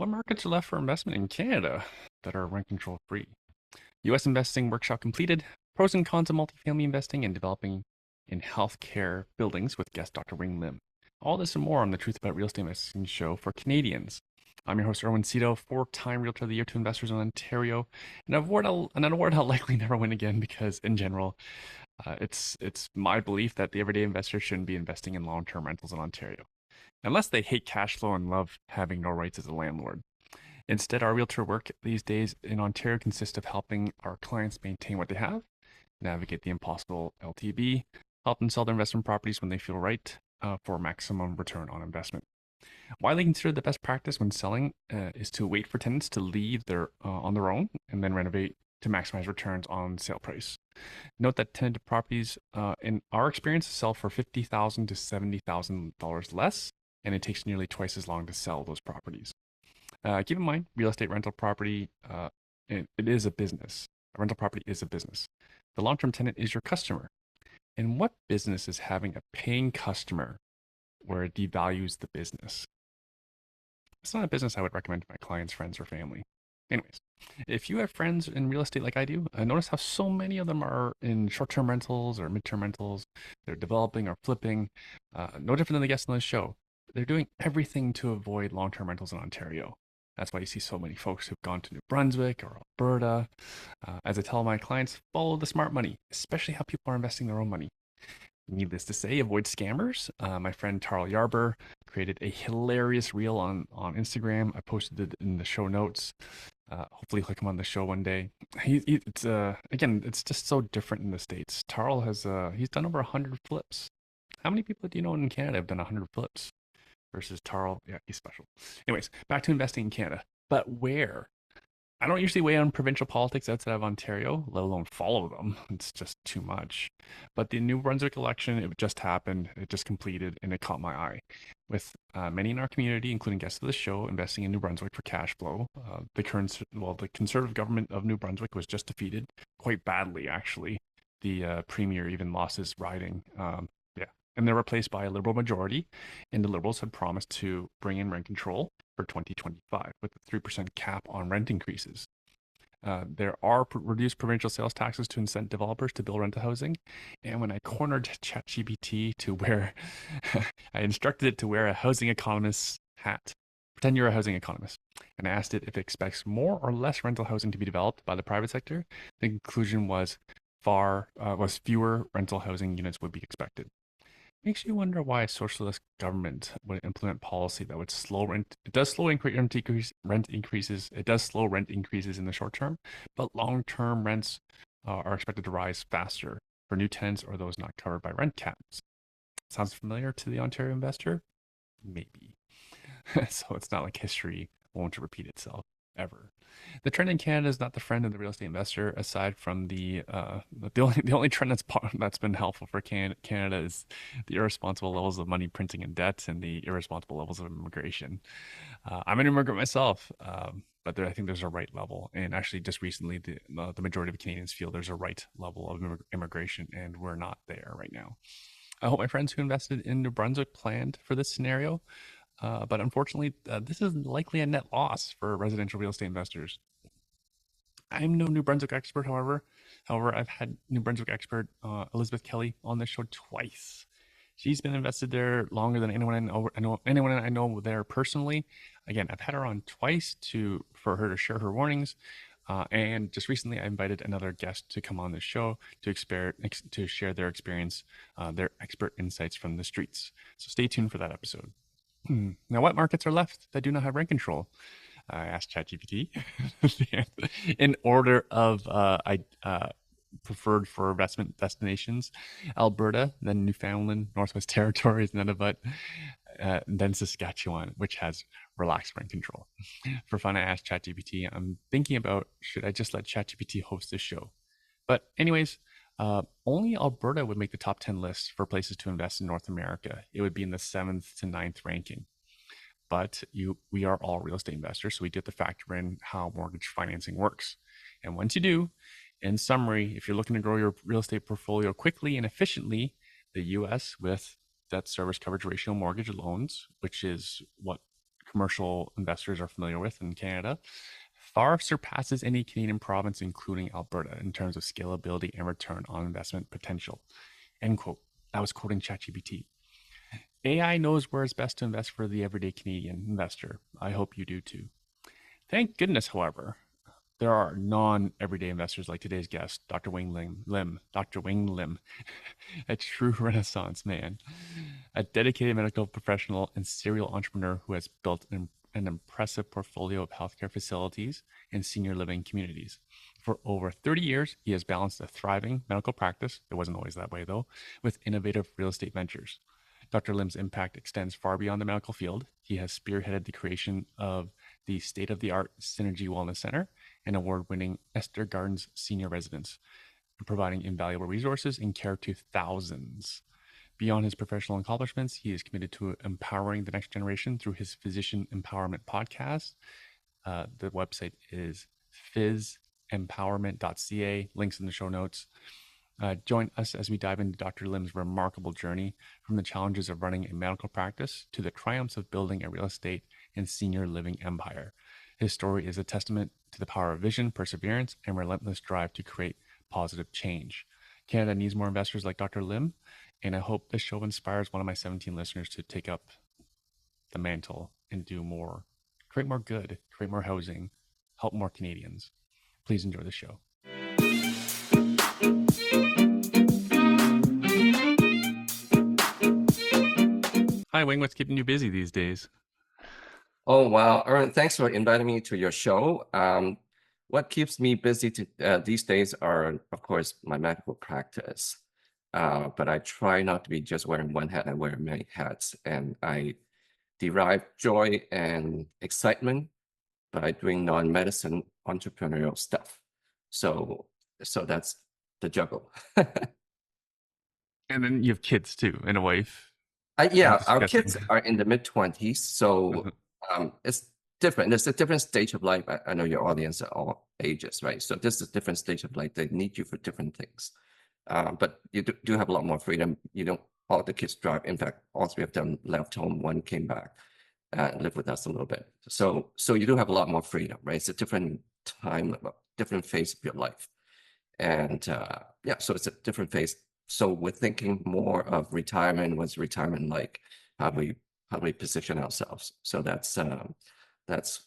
What markets are left for investment in Canada that are rent control free? US investing workshop completed. Pros and cons of multifamily investing and developing in healthcare buildings with guest Dr. Wing Lim. All this and more on the Truth About Real Estate Investing show for Canadians. I'm your host, Erwin Cito, four-time Realtor of the Year to investors in Ontario, an award I'll likely never win again because, in general, it's my belief that the everyday investor shouldn't be investing in long-term rentals in Ontario, unless they hate cash flow and love having no rights as a landlord. Instead, our realtor work these days in Ontario consists of helping our clients maintain what they have, navigate the impossible LTV, help them sell their investment properties when they feel right for maximum return on investment. Widely considered the best practice when selling is to wait for tenants to leave on their own and then renovate to maximize returns on sale price. Note that tenanted properties, in our experience, sell for $50,000 to $70,000 less, and it takes nearly twice as long to sell those properties. Keep in mind, real estate rental property, it is a business. A rental property is a business. The long-term tenant is your customer. And what business is having a paying customer where it devalues the business? It's not a business I would recommend to my clients, friends, or family. Anyways, if you have friends in real estate like I do, notice how so many of them are in short-term rentals or mid-term rentals. They're developing or flipping, no different than the guests on this show. They're doing everything to avoid long-term rentals in Ontario. That's why you see so many folks who've gone to New Brunswick or Alberta. As I tell my clients, follow the smart money, especially how people are investing their own money. Needless to say, avoid scammers. My friend Tarl Yarber created a hilarious reel on Instagram. I posted it in the show notes. Hopefully, he'll come on the show one day. It's again, it's just so different in the States. Tarl has he's done over 100 flips. How many people do you know in Canada have done 100 flips? Versus Tarl, yeah, he's special. Anyways, back to investing in Canada. But where? I don't usually weigh on provincial politics outside of Ontario, let alone follow them. It's just too much. But the New Brunswick election, it just happened, it just completed, and it caught my eye. With many in our community, including guests of the show, investing in New Brunswick for cash flow, the Conservative government of New Brunswick was just defeated quite badly, actually. The premier even lost his riding. Yeah, and they're replaced by a Liberal majority, and the Liberals had promised to bring in rent control for 2025 with a 3% cap on rent increases. There are reduced provincial sales taxes to incent developers to build rental housing. And when I cornered ChatGPT to wear, I instructed it to wear a housing economist's hat. Pretend you're a housing economist. And I asked it if it expects more or less rental housing to be developed by the private sector. The conclusion was fewer rental housing units would be expected. Makes you wonder why a socialist government would implement policy that would slow rent. It does slow rent increases. It does slow rent increases in the short term, but long-term rents are expected to rise faster for new tenants or those not covered by rent caps. Sounds familiar to the Ontario investor? Maybe. So it's not like history won't repeat itself ever. The trend in Canada is not the friend of the real estate investor. Aside from the only trend that's been helpful for Canada is the irresponsible levels of money printing and debt and the irresponsible levels of immigration. I'm an immigrant myself, but I think there's a right level. And actually, just recently, the majority of Canadians feel there's a right level of immigration, and we're not there right now. I hope my friends who invested in New Brunswick planned for this scenario. But unfortunately, this is likely a net loss for residential real estate investors. I'm no New Brunswick expert, however. However, I've had New Brunswick expert Elizabeth Kelly on this show twice. She's been invested there longer than anyone I know there personally. Again, I've had her on twice for her to share her warnings. And just recently, I invited another guest to come on the show to share their experience, their expert insights from the streets. So stay tuned for that episode. Now, what markets are left that do not have rent control? I asked ChatGPT in order of preferred for investment destinations: Alberta, then Newfoundland, Northwest Territories, Nunavut, then Saskatchewan, which has relaxed rent control. For fun, I asked ChatGPT. I'm thinking about should I just let ChatGPT host this show? But anyways, only Alberta would make the top 10 list for places to invest in North America. It would be in the 7th to 9th ranking. But we are all real estate investors, so we do have to factor in how mortgage financing works. And once you do, in summary, if you're looking to grow your real estate portfolio quickly and efficiently, the US with debt service coverage ratio mortgage loans, which is what commercial investors are familiar with in Canada, far surpasses any Canadian province, including Alberta, in terms of scalability and return on investment potential. End quote. I was quoting ChatGPT. AI knows where it's best to invest for the everyday Canadian investor. I hope you do too. Thank goodness, however, there are non-everyday investors like today's guest, Dr. Wing Lim, Dr. Wing Lim, a true Renaissance man, a dedicated medical professional and serial entrepreneur who has built an impressive portfolio of healthcare facilities and senior living communities. For over 30 years, he has balanced a thriving medical practice, it wasn't always that way though, with innovative real estate ventures. Dr. Lim's impact extends far beyond the medical field. He has spearheaded the creation of the state-of-the-art Synergy Wellness Center and award-winning Esther Gardens senior residence, providing invaluable resources and care to thousands. Beyond his professional accomplishments, he is committed to empowering the next generation through his Physician Empowerment podcast. The website is phys-empowerment.ca. Links in the show notes. Join us as we dive into Dr. Lim's remarkable journey from the challenges of running a medical practice to the triumphs of building a real estate and senior living empire. His story is a testament to the power of vision, perseverance, and relentless drive to create positive change. Canada needs more investors like Dr. Lim, and I hope this show inspires one of my 17 listeners to take up the mantle and do more, create more good, create more housing, help more Canadians. Please enjoy the show. Hi, Wing. What's keeping you busy these days? Oh, wow. Aaron, thanks for inviting me to your show. What keeps me busy these days are, of course, my medical practice. But I try not to be just wearing one hat. I wear many hats, and I derive joy and excitement by doing non-medicine entrepreneurial stuff. So that's the juggle. And then you have kids too, and a wife. Yeah, I'm our guessing. kids are in the mid-20s, so it's different. It's a different stage of life. I know your audience are all ages, right? So this is a different stage of life. They need you for different things. But you do have a lot more freedom. You don't, all the kids drive. In fact, all three of them left home. One came back and lived with us a little bit. So you do have a lot more freedom, right? It's a different time, a different phase of your life. And yeah, so it's a different phase. So we're thinking more of retirement. What's retirement like? How do we position ourselves? So that's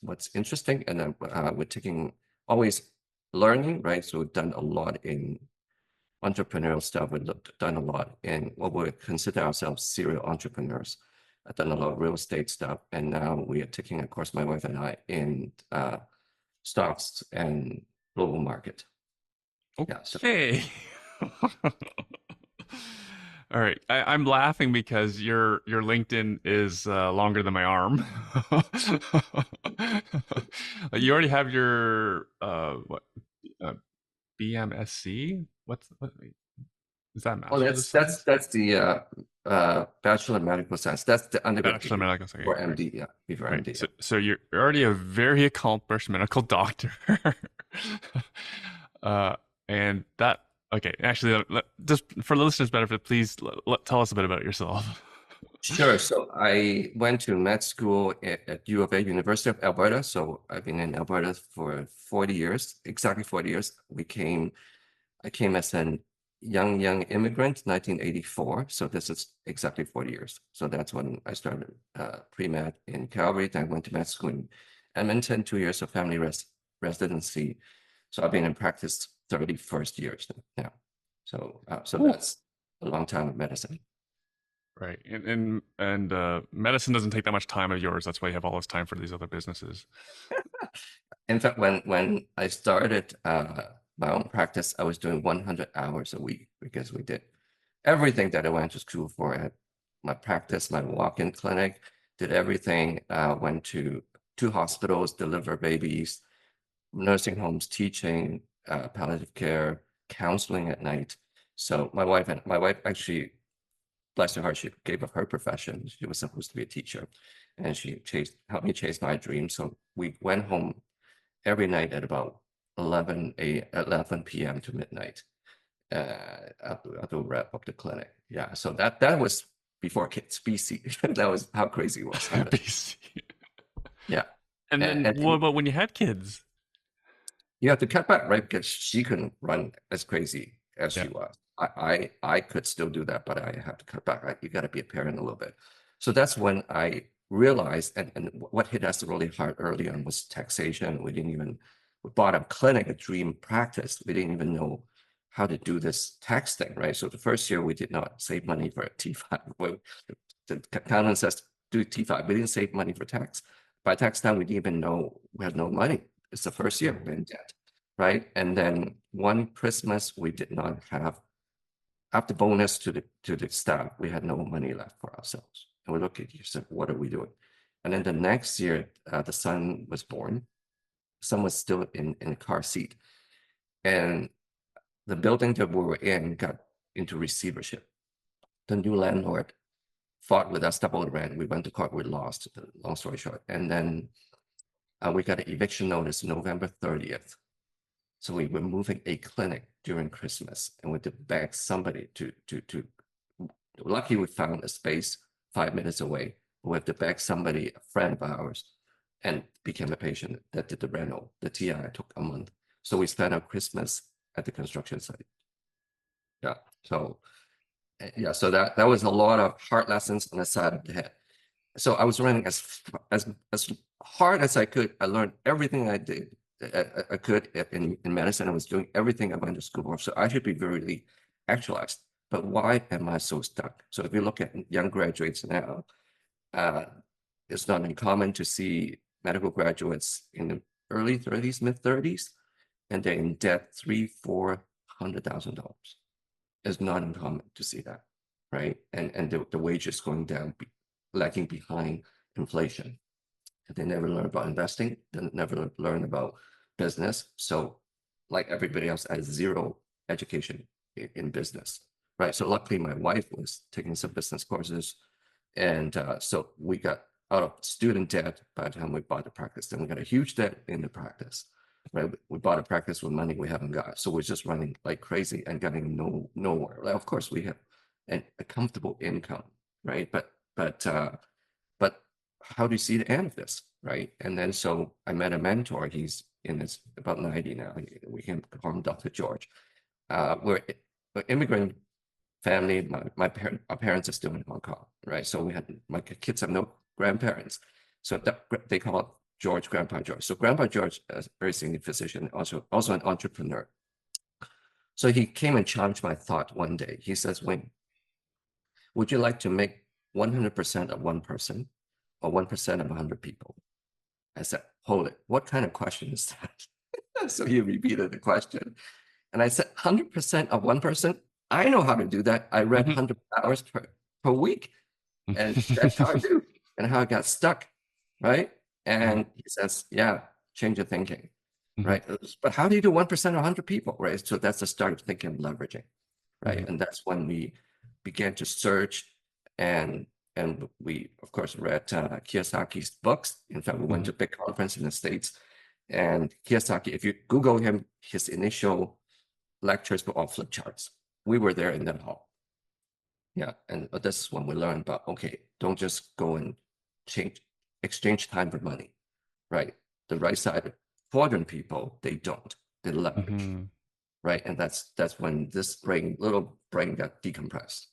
what's interesting. And then we're taking always learning, right? So we've done a lot in entrepreneurial stuff. We've done a lot in what we consider ourselves serial entrepreneurs. I've done a lot of real estate stuff, and now we are taking, of course, my wife and I, in stocks and global market. Okay. Yeah, all right. I'm laughing because your LinkedIn is longer than my arm. You already have your BMSC? What is that? Oh, Master's that's the Bachelor of Medical Science. That's the undergraduate Bachelor of Medical Science. or MD, yeah, before Right. MD. So you're already a very accomplished medical doctor. And that, okay, actually, just for the listeners' benefit, please tell us a bit about yourself. Sure. So I went to med school at U of A, University of Alberta. So I've been in Alberta for 40 years, exactly 40 years. I came as a young immigrant, 1984. So this is exactly 40 years. So that's when I started pre-med in Calgary. Then I went to med school in Edmonton, 2 years of family residency. So I've been in practice 31st years now. So that's a long time of medicine. Right. And medicine doesn't take that much time of yours. That's why you have all this time for these other businesses. In fact, when I started my own practice, I was doing 100 hours a week because we did everything that I went to school for at my practice, my walk-in clinic, did everything. Went to 2 hospitals, deliver babies, nursing homes, teaching, palliative care, counseling at night. So my wife actually, bless her heart, she gave up her profession. She was supposed to be a teacher, and she helped me chase my dream. So we went home every night at about 11 p.m. to midnight to wrap up the clinic. Yeah, so that was before kids, BC. That was how crazy it was. BC. Yeah. And then And what about when you had kids? you have to cut back, right? Because she couldn't run as crazy as Yeah. she was. I could still do that, but I have to cut back. You got to be a parent a little bit. So that's when I realized, and what hit us really hard early on was taxation. We bought a clinic, a dream practice. We didn't even know how to do this tax thing, right? So the first year we did not save money for a T5. Well, the accountant says do T5. We didn't save money for tax. By tax time, we didn't even know we had no money. It's the first year we're in debt, right? And then one Christmas, we did not have, after bonus to the staff, we had no money left for ourselves. And we looked at you, said, what are we doing? And then the next year, the son was born. Son was still in a car seat. And the building that we were in got into receivership. The new landlord fought with us, double the rent. We went to court, we lost, long story short. And then we got an eviction notice November 30th. So we were moving a clinic during Christmas, and we had to beg somebody to. Lucky we found a space 5 minutes away. We had to beg somebody, a friend of ours, and became a patient that did the rental. The TI took a month. So we spent our Christmas at the construction site. Yeah. So yeah, so that was a lot of hard lessons on the side of the head. So I was running as hard as I could. I learned everything I did. I could in medicine. I was doing everything I went to school for. So I should be very actualized. But why am I so stuck? So if you look at young graduates now, it's not uncommon to see medical graduates in the early 30s, mid 30s, and they're in debt $300,000-$400,000. It's not uncommon to see that, right? And the wages going down, lagging behind inflation. They never learn about investing. They never learn about business. So, like everybody else, I had zero education in business, right? So luckily, my wife was taking some business courses, and so we got out of student debt by the time we bought the practice. Then we got a huge debt in the practice, right? We bought a practice with money we haven't got, so we're just running like crazy and getting nowhere. Like, of course, we have a comfortable income, right? But how do you see the end of this, right? And then so I met a mentor. He's in his about 90 now. We can call him Dr. George. We're an immigrant family. Our parents are still in Hong Kong, right? So my kids have no grandparents. So they call it George, Grandpa George. So Grandpa George is a very senior physician, also an entrepreneur. So he came and challenged my thought one day. He says, Wayne, would you like to make 100% of one person or 1% of 100 people? I said, hold it. What kind of question is that? So he repeated the question. And I said, 100% of one person? I know how to do that. I read 100 hours per week. And that's how I do and how I got stuck, right? And he says, yeah, change your thinking, right? But how do you do 1% of 100 people, right? So that's the start of thinking of leveraging, right? And that's when we began to search and we, of course, read Kiyosaki's books. In fact, we went to a big conference in the States. And Kiyosaki, if you Google him, his initial lectures were all flip charts. We were there in that hall. Yeah, and this is when we learned about, okay, don't just go and exchange time for money, right? The right side quadrant people, they don't. They leverage, right? And that's when this little brain got decompressed.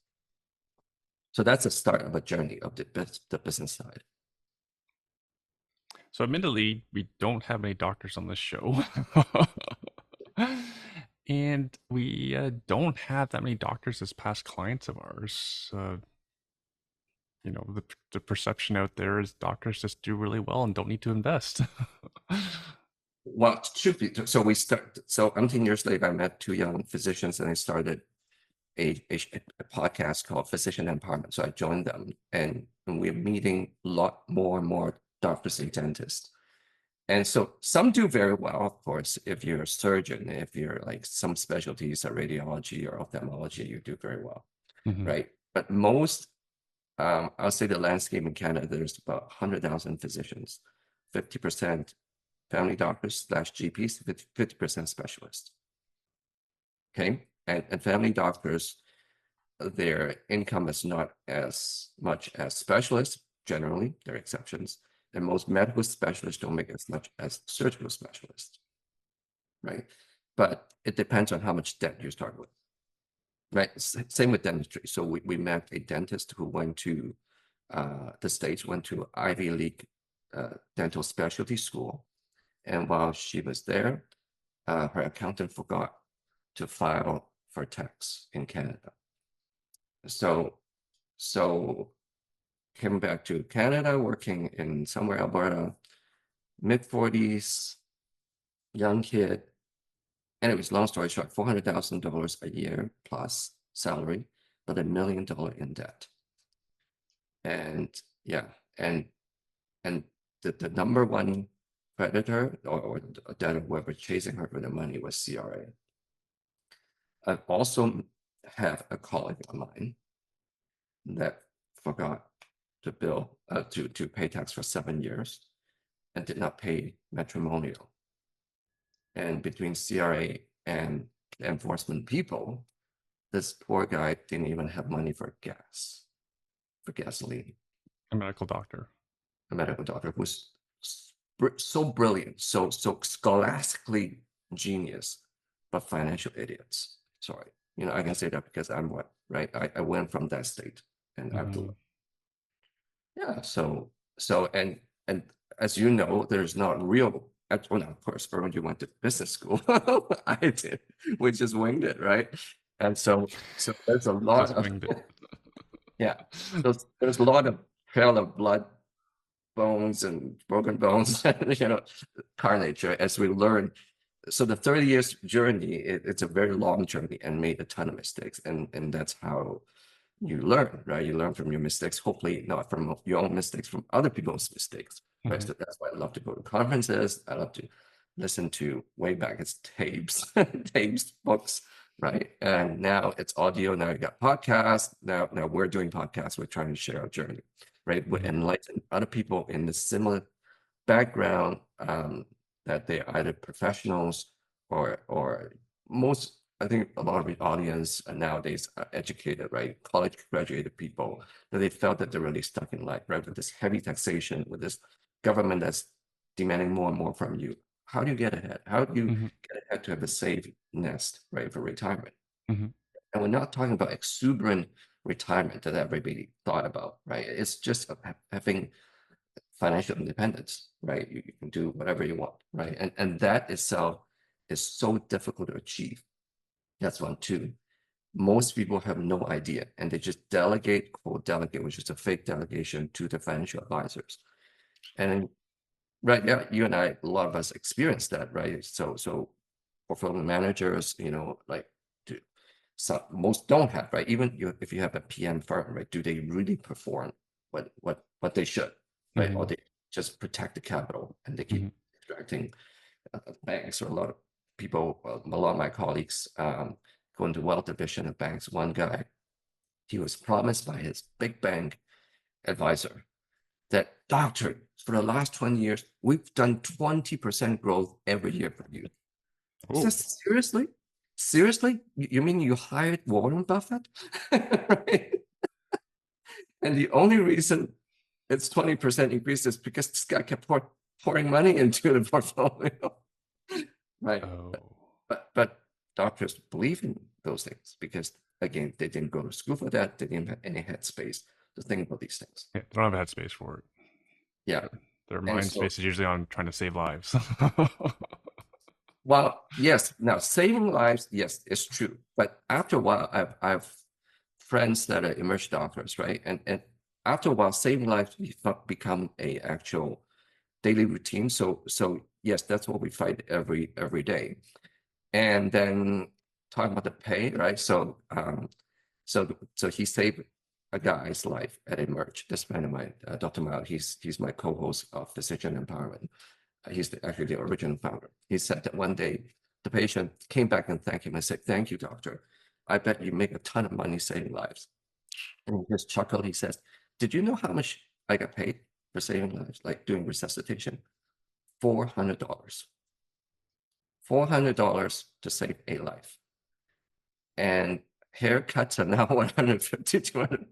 So that's the start of a journey of the business side. So admittedly, we don't have any doctors on this show. And we don't have that many doctors as past clients of ours. The perception out there is doctors just do really well and don't need to invest. Well, so we start. So 18 years later, I met two young physicians, and I started a podcast called Physician Empowerment. So I joined them, and we're meeting a lot more and more doctors and dentists. And so some do very well, of course. If you're a surgeon, if you're like some specialties are radiology or ophthalmology, you do very well, right? But most, I'll say the landscape in Canada, there's about 100,000 physicians, 50% family doctors / GPs, 50% specialists. Okay, and family doctors, their income is not as much as specialists. Generally, there are exceptions, and most medical specialists don't make as much as surgical specialists, right? But it depends on how much debt you start with, right? Same with dentistry. So we met a dentist who went to the States, went to Ivy League dental specialty school. And while she was there, her accountant forgot to file for tax in Canada. So came back to Canada, working in somewhere Alberta, mid-40s, young kid. Anyways, long story short, $400,000 a year plus salary, but $1 million in debt. And yeah, and the number one creditor or debtor whoever chasing her for the money was CRA. I also have a colleague of mine that forgot to bill to pay tax for 7 years and did not pay matrimonial. And between CRA and the enforcement people, this poor guy didn't even have money for gasoline. A medical doctor. A medical doctor who's so brilliant, so scholastically genius, but financial idiots. Sorry, I can say that because I'm what, right? I went from that state, and I've done. Yeah. So and as you know, there's not real. Well, no, of course, when you went to business school, I did. We just winged it, right? And so there's a lot Just of winged it. yeah. So there's a lot of trail of blood, bones, and broken bones, carnage, right, as we learn. So the 30 years journey, it's a very long journey and made a ton of mistakes. And that's how you learn, right? You learn from your mistakes, hopefully not from your own mistakes, from other people's mistakes, right? So that's why I love to go to conferences. I love to listen to way back it's tapes, books, right? And now it's audio. Now you got podcasts. Now we're doing podcasts. We're trying to share our journey, right? We enlighten other people in the similar background, that they're either professionals or most, I think a lot of the audience nowadays are educated, right? College graduated people that they felt that they're really stuck in life, right? With this heavy taxation, with this government that's demanding more and more from you. How do you get ahead? How do you get ahead to have a safe nest, right, for retirement? And we're not talking about exuberant retirement that everybody thought about, right? It's just having financial independence, right? You can do whatever you want, right? And that itself is so difficult to achieve. That's one. Two, most people have no idea, and they just delegate, which is a fake delegation, to the financial advisors. And right, yeah, you and I, a lot of us experience that, right? So portfolio managers, like most don't have, right? Even if you have a PM firm, right? Do they really perform what they should, right? Or they just protect the capital and they keep extracting banks, or a lot of people, a lot of my colleagues go into wealth division of banks. One guy, he was promised by his big bank advisor that, doctor, for the last 20 years, we've done 20% growth every year for you. I said, seriously? Seriously? You mean you hired Warren Buffett? Right? And the only reason it's 20% increase is because this guy kept pouring money into the portfolio. Right. But doctors believe in those things because, again, they didn't go to school for that. They didn't have any headspace to think about these things. Yeah, they don't have a headspace for it. Yeah. Their mind space is usually on trying to save lives. Well, yes. Now, saving lives, yes, it's true. But after a while, I've friends that are emerged doctors, right? And after a while, saving lives become a actual daily routine. So yes, that's what we fight every day. And then talking about the pay, right? So he saved a guy's life at Emerge. This friend of mine, Dr. Mao, he's my co-host of Physician Empowerment. He's actually the original founder. He said that one day the patient came back and thanked him and said, "Thank you, doctor. I bet you make a ton of money saving lives." And he just chuckled. He says, "Did you know how much I got paid for saving lives, like doing resuscitation? $400. $400 to save a life. And haircuts are now 150, $200.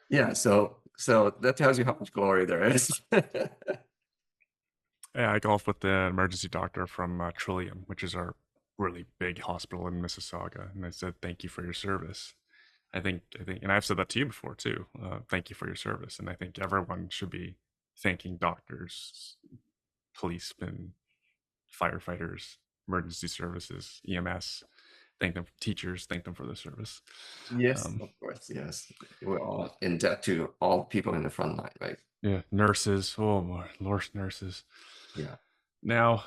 Yeah, so So that tells you how much glory there is. Yeah, I golf with the emergency doctor from Trillium, which is our really big hospital in Mississauga, and I said, "Thank you for your service." And I've said that to you before too. Thank you for your service, and I think everyone should be thanking doctors, policemen, firefighters, emergency services, EMS. Thank them, teachers. Thank them for the service. Yes, of course. Yes, we're all in debt to all people in the front line, right? Yeah, nurses. Oh my Lord, nurses. Yeah. Now,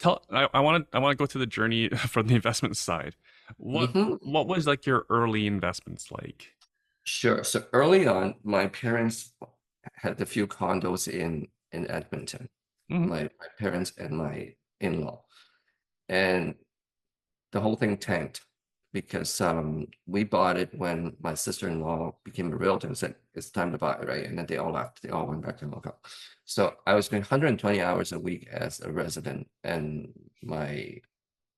I want to go to the journey from the investment side. What Mhm. what was like your early investments like? Sure. So early on, my parents had a few condos in Edmonton. Hmm. My parents and my in-law, and the whole thing tanked because we bought it when my sister-in-law became a realtor and said it's time to buy, right? And then they all left. They all went back to Hong Kong. So I was doing 120 hours a week as a resident, and my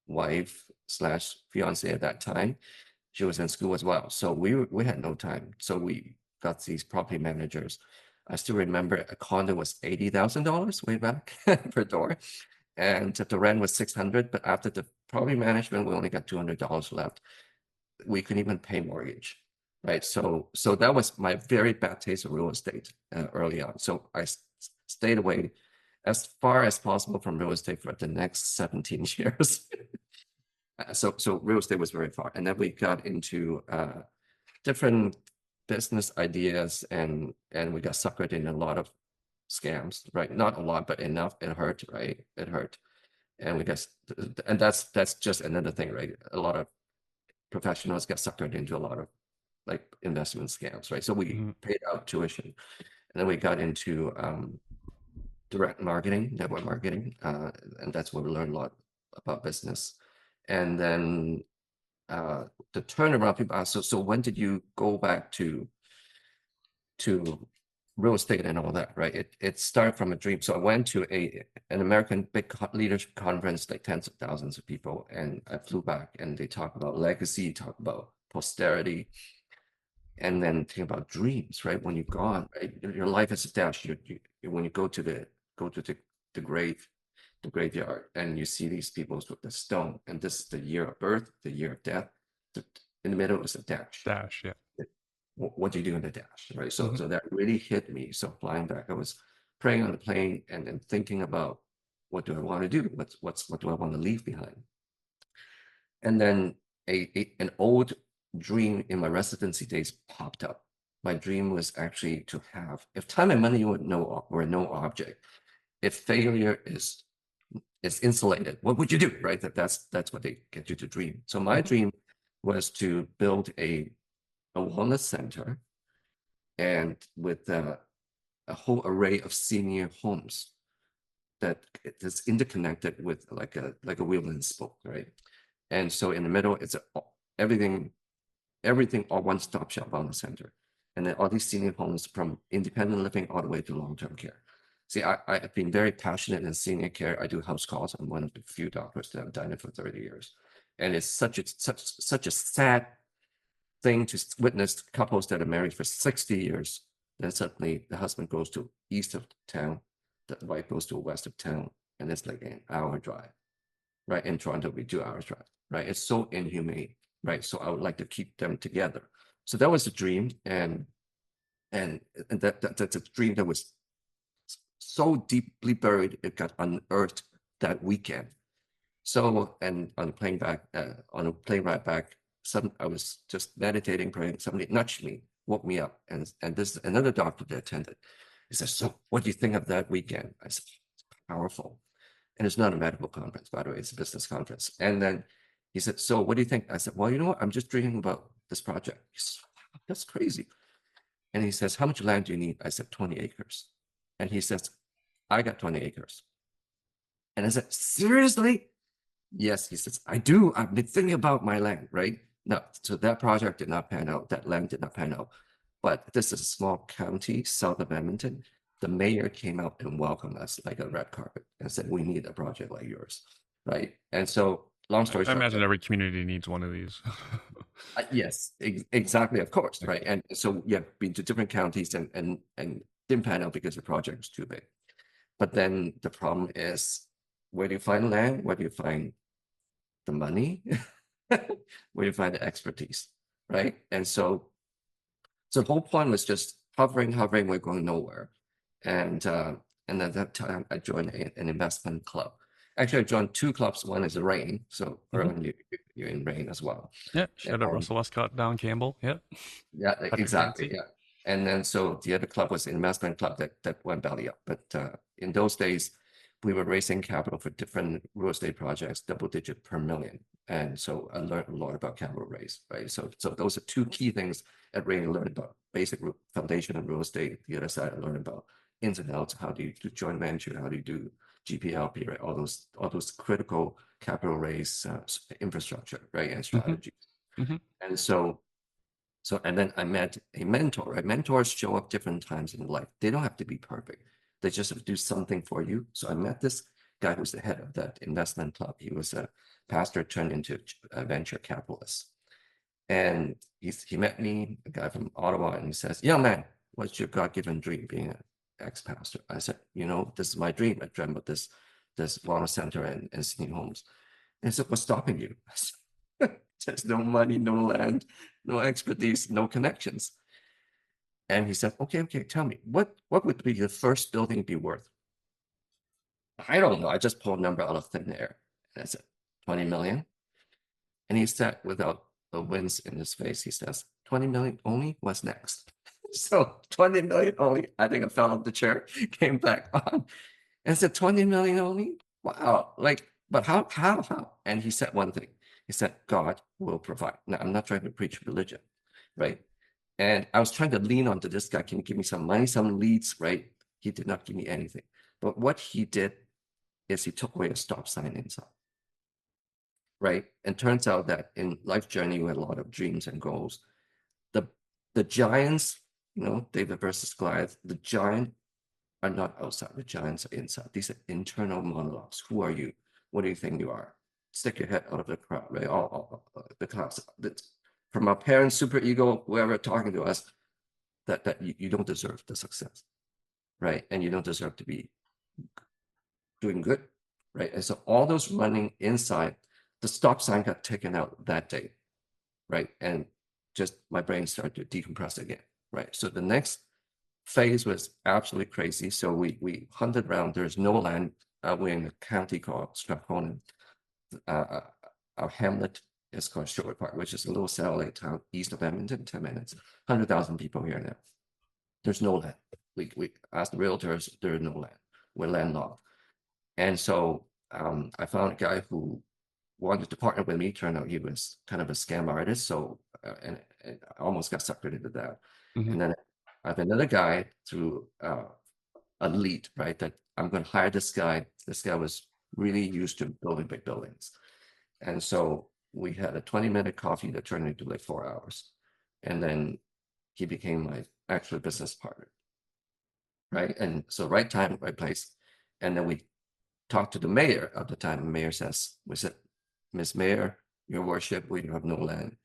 wife slash fiance at that time, she was in school as well. So we had no time. So we got these property managers. I still remember a condo was $80,000 way back per door, and the rent was 600. But after the property management, we only got $200 left. We couldn't even pay mortgage, right? So that was my very bad taste of real estate early on. So I stayed away as far as possible from real estate for the next 17 years. So real estate was very far, and then we got into different business ideas, and we got suckered in a lot of scams, right? Not a lot, but enough. It hurt, right? It hurt, and we guess, and that's just another thing, right? A lot of professionals get suckered into a lot of like investment scams, right? So we Hmm. paid out tuition, and then we got into direct marketing, network marketing, and that's where we learned a lot about business. And then the turnaround, people ask, so when did you go back to real estate and all that, right? It started from a dream. So I went to an American big leadership conference, like tens of thousands of people, and I flew back, and they talk about legacy, talk about posterity, and then think about dreams, right? When you're gone, right? Your life is dashed. When you go to the grave, the graveyard, and you see these people with the stone, and this is the year of birth, the year of death. In the middle is a dash. Dash, yeah. What do you do in the dash, right? So Hmm. so that really hit me. So flying back, I was praying on the plane and then thinking about what do I want to do? What do I want to leave behind? And then an old dream in my residency days popped up. My dream was actually to have, if time and money were no object, if failure is insulated, what would you do, right? That's what they get you to dream. So my Hmm. dream was to build a wellness center, and with a whole array of senior homes that is interconnected with like a wheel and spoke, right? And so in the middle, it's everything, everything all one-stop shop on the center. And then all these senior homes from independent living all the way to long-term care. See, I've been very passionate in senior care. I do house calls. I'm one of the few doctors that have done it for 30 years. And it's such a sad thing to witness couples that are married for 60 years. Then suddenly the husband goes to east of town, the wife goes to west of town, and it's like an hour drive. Right? In Toronto, we 2 hours drive. Right? It's so inhumane. Right? So I would like to keep them together. So that was a dream, and that's a dream that was so deeply buried it got unearthed that weekend. So, and on the plane back, on a plane ride back, I was just meditating, praying. Somebody nudged me, woke me up, and this another doctor that attended. He said, "So, what do you think of that weekend?" I said, "It's powerful." And it's not a medical conference, by the way; it's a business conference. And then he said, "So, what do you think?" I said, "Well, you know what? I'm just dreaming about this project." He says, "Wow, that's crazy." And he says, "How much land do you need?" I said, 20 acres. And he says, "I got 20 acres." And I said, "Seriously?" Yes, he says, "I do. I've been thinking about my land," right? No, so that project did not pan out. That land did not pan out. But this is a small county south of Edmonton. The mayor came out and welcomed us like a red carpet and said, "We need a project like yours," right? And so long story I short, imagine every community needs one of these. yes, exactly, of course, Like, right? And so yeah, been to different counties and didn't pan out because the project was too big. But then the problem is, where do you find land? Where do you find the money? Where do you find the expertise, right? And so the whole point was just hovering, we're going nowhere. And at that time, I joined an investment club. Actually, I joined two clubs. One is Rain. So, mhm. Erwin, you're in Rain as well. Yeah, shout out And Russell Westcott, Down Campbell. Yeah, yeah, Patrick exactly. Dempsey. Yeah. And then so the other club was an investment club that went belly up. But in those days, we were raising capital for different real estate projects, double digit per million. And so I learned a lot about capital raise, right? So those are two key things at Ray. I learned about basic foundation of real estate. The other side, I learned about ins and outs. How do you do joint venture? How do you do GPLP, right? All those critical capital raise infrastructure, right? And Hmm. strategy. Hmm. And and then I met a mentor, right? Mentors show up different times in life. They don't have to be perfect. They just have to do something for you. So I met this guy who's the head of that investment club. He was a pastor turned into a venture capitalist. And he met me, a guy from Ottawa, and he says, "Yeah, man, what's your God-given dream being an ex-pastor?" I said, "This is my dream. I dreamt of this wellness center and senior homes." And he said, "What's stopping you?" I said, "There's no money, no land, no expertise, no connections." And he said, "Okay, tell me, what would be the first building be worth?" I don't know. I just pulled a number out of thin air. And I said, 20 million. And he said, without a wince in his face, he says, 20 million only? What's next? So 20 million only. I think I fell off the chair, came back on, and said, 20 million only? Wow. Like, but how? And he said one thing. He said, God will provide. Now, I'm not trying to preach religion, right? And I was trying to lean onto this guy. Can you give me some money, some leads, right? He did not give me anything. But what he did is he took away a stop sign inside, right? And turns out that in life journey, we had a lot of dreams and goals. The the giants, David versus Goliath, the giant are not outside. The giants are inside. These are internal monologues. Who are you? What do you think you are? Stick your head out of the crowd, right? All the class. From our parents, super ego, whoever talking to us, that you don't deserve the success, right? And you don't deserve to be doing good, right? And so all those running inside, the stop sign got taken out that day, right? And just my brain started to decompress again, right? So the next phase was absolutely crazy. So we hunted around. There's no land. We're in a county called Strathcona. Our hamlet is called Sherwood Park, which is a little satellite town east of Edmonton, 10 minutes, 100,000 people here now. There's no land. We asked the realtors, there is no land. We're landlocked. And so I found a guy who wanted to partner with me. Turned out he was kind of a scam artist. So, and I almost got suckered into that. Hmm. And then I have another guy through a lead, right? That I'm going to hire this guy. This guy was really used to building big buildings. And so we had a 20-minute coffee that turned into like 4 hours. And then he became my actual business partner, right? And so right time, right place. And then we talked to the mayor at the time. The mayor we said, "Miss Mayor, your worship, we have no land.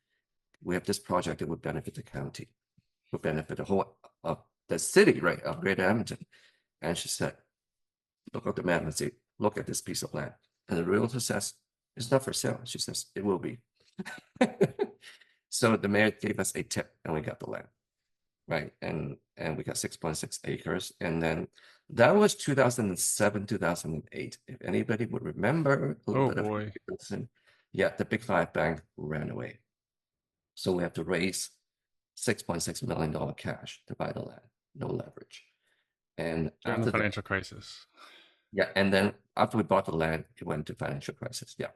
We have this project that would benefit the county, would benefit the whole of the city, right, of Greater Edmonton." And she said, "Look at the map and say, look at this piece of land." And the realtor says, "It's not for sale." She says, "It will be." So the mayor gave us a tip and we got the land, right? And we got 6.6 acres. And then that was 2007, 2008. If anybody would remember a little Oh bit of boy. history, yeah, the big five bank ran away. So we have to raise $6.6 million cash to buy the land, no leverage. And During the after that, financial crisis. yeah, and then after we bought the land, it went to financial crisis. Yeah.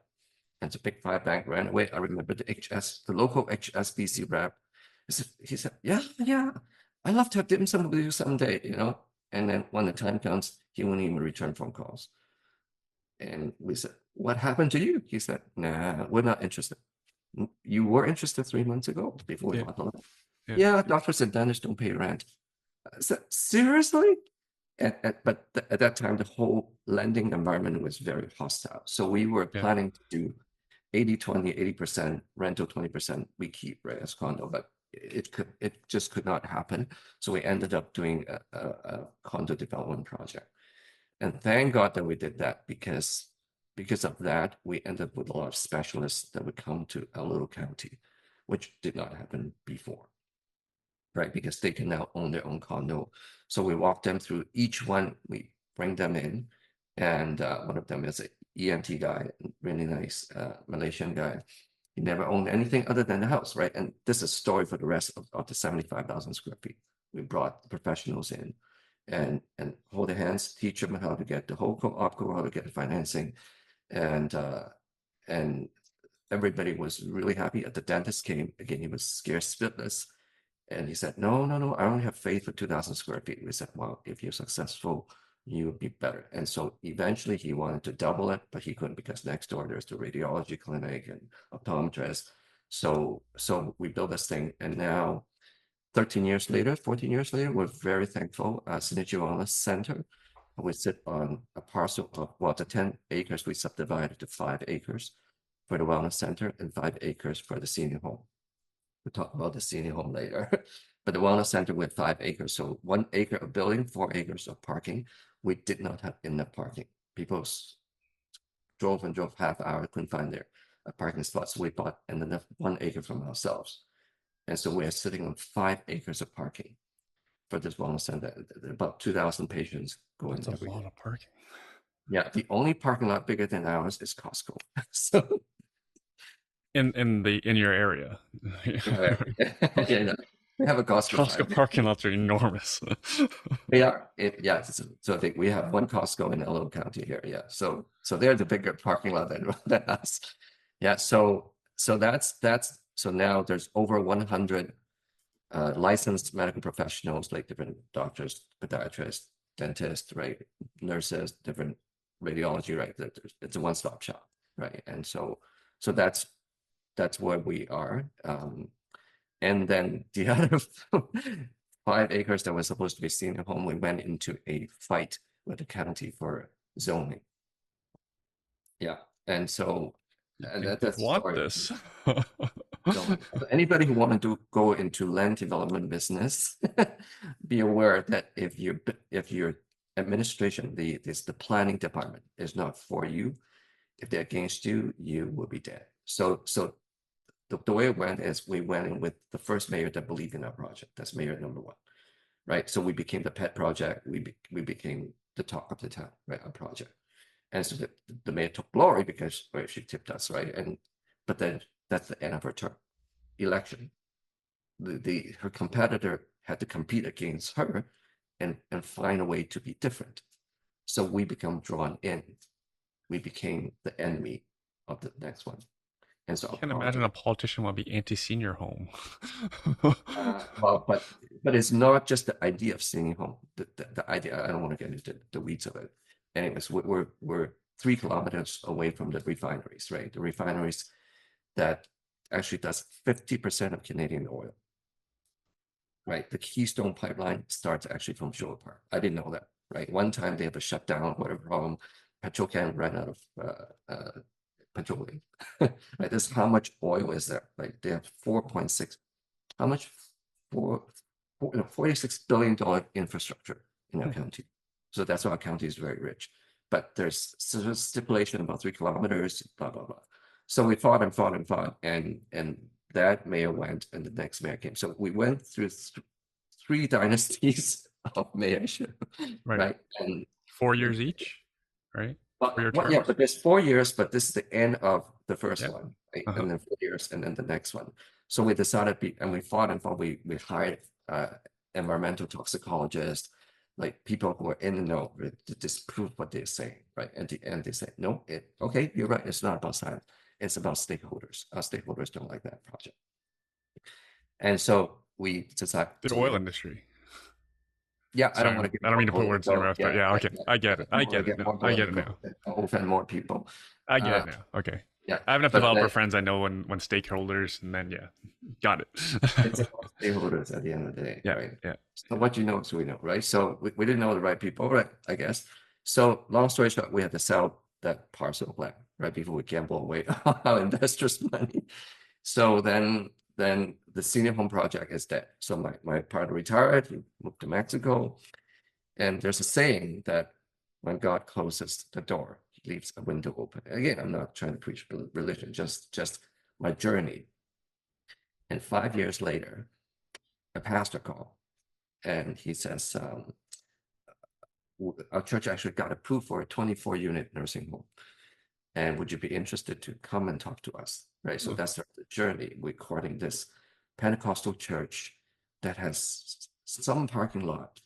And the big five bank ran away. I remember the local HSBC rep. He said, yeah, I'd love to have dim sum with you someday. And then when the time comes, he won't even return phone calls. And we said, "What happened to you?" He said, "Nah, we're not interested." "You were interested 3 months ago before we Yeah. bought the land." Yeah. "Yeah, doctors and dentists don't pay rent." I said, "Seriously?" But at that time, the whole lending environment was very hostile. So we were Yeah. planning to do 80-20, 80% rental, 20% we keep, right, as condo, but it just could not happen. So we ended up doing a condo development project. And thank God that we did that, because of that, we ended up with a lot of specialists that would come to our little county, which did not happen before, right? Because they can now own their own condo. So we walk them through each one, we bring them in, and one of them is an ENT guy, really nice Malaysian guy. He never owned anything other than the house, right? And this is a story for the rest of the 75,000 square feet. We brought professionals in and hold their hands, teach them how to get the whole opco, how to get the financing, and everybody was really happy. The dentist came again; he was scared spitless, and he said, "No, no, no, I only have faith for 2,000 square feet." We said, "Well, if you're successful, you'll be better." And so eventually, he wanted to double it, but he couldn't, because next door there's the radiology clinic and optometrist. So we built this thing, and now 13 years later, 14 years later, we're very thankful. Synergy Wellness Center, we sit on a parcel of, well, the 10 acres we subdivided to 5 acres for the wellness center and 5 acres for the senior home. We'll talk about the senior home later. But the wellness center with 5 acres, so 1 acre of building, 4 acres of parking. We did not have enough parking. People drove and drove half hour, couldn't find their parking spots. So we bought another 1 acre from ourselves. And so we are sitting on 5 acres of parking for this wellness center. About 2,000 patients going That's a every lot year. of parking. Yeah, the only parking lot bigger than ours is Costco. So In your area. yeah, no, we have a Costco. Costco parking lots are enormous. We are, yeah. So I think we have one Costco in Elko County here. Yeah, so they're the bigger parking lot than us. Yeah, so that's so now there's over 100 licensed medical professionals, like different doctors, podiatrists, dentists, right, nurses, different radiology, right. It's a one-stop shop, right, and so that's where we are. And then the other 5 acres that was supposed to be senior home, we went into a fight with the county for zoning. Yeah, and so You'd that's the want story. this. So anybody who want to go into land development business, be aware that if your administration, the planning department is not for you, if they're against you, you will be dead. So the way it went is we went in with the first mayor that believed in our project. That's mayor number 1, right? So we became the pet project. We became the talk of the town, right? Our project. And so the mayor took glory because, right, she tipped us, right? But then that's the end of her term. Election. Her competitor had to compete against her and find a way to be different. So we become drawn in. We became the enemy of the next one. And so I can't imagine a politician would be anti-senior home. well, but it's not just the idea of senior home. The idea, I don't want to get into the weeds of it. Anyways, we're 3 kilometers away from the refineries, right? The refineries that actually does 50% of Canadian oil, right? The Keystone pipeline starts actually from Shore Park. I didn't know that, right? One time they have a shutdown, whatever problem, Petrochem ran out of petroleum. Right? This is how much oil is there. Like they have 4.6. How much? $46 billion infrastructure in our county. So that's why our county is very rich. But there's stipulation about 3 kilometers, blah blah blah. So we fought and fought and fought, and that mayor went, and the next mayor came. So we went through 3 dynasties of mayorship, right? And 4 years each, right? yeah, but there's 4 years, but this is the end of the first Yep. one, right? And then 4 years, and then the next one. So we decided, and we fought and fought. We hired environmental toxicologists, like people who are in the know to disprove what they're saying, right? And at the end, they say, no, okay, you're right. It's not about science. It's about stakeholders. Our stakeholders don't like that project. And so we decided The oil industry. Yeah, I don't Sorry, want to get I don't mean to put words in your mouth, but yeah, okay. I get it. I get it now. I get it now. Offend more people. I get it now. Okay. Yeah. I have enough developer friends I know when stakeholders, and then got it. It's about stakeholders at the end of the day, Yeah, right? yeah. So what you know is we know, right? So we didn't know the right people, right? I guess. So long story short, we had to sell that parcel of land, right before we gamble away our investors' money. So then the senior home project is dead. So my partner retired, he moved to Mexico. And there's a saying that when God closes the door, he leaves a window open. Again, I'm not trying to preach religion, just my journey. And 5 years later, a pastor called and he says, our church actually got approved for a 24-unit nursing home. And would you be interested to come and talk to us? Right. So that's the journey. We're courting this Pentecostal church that has some parking lot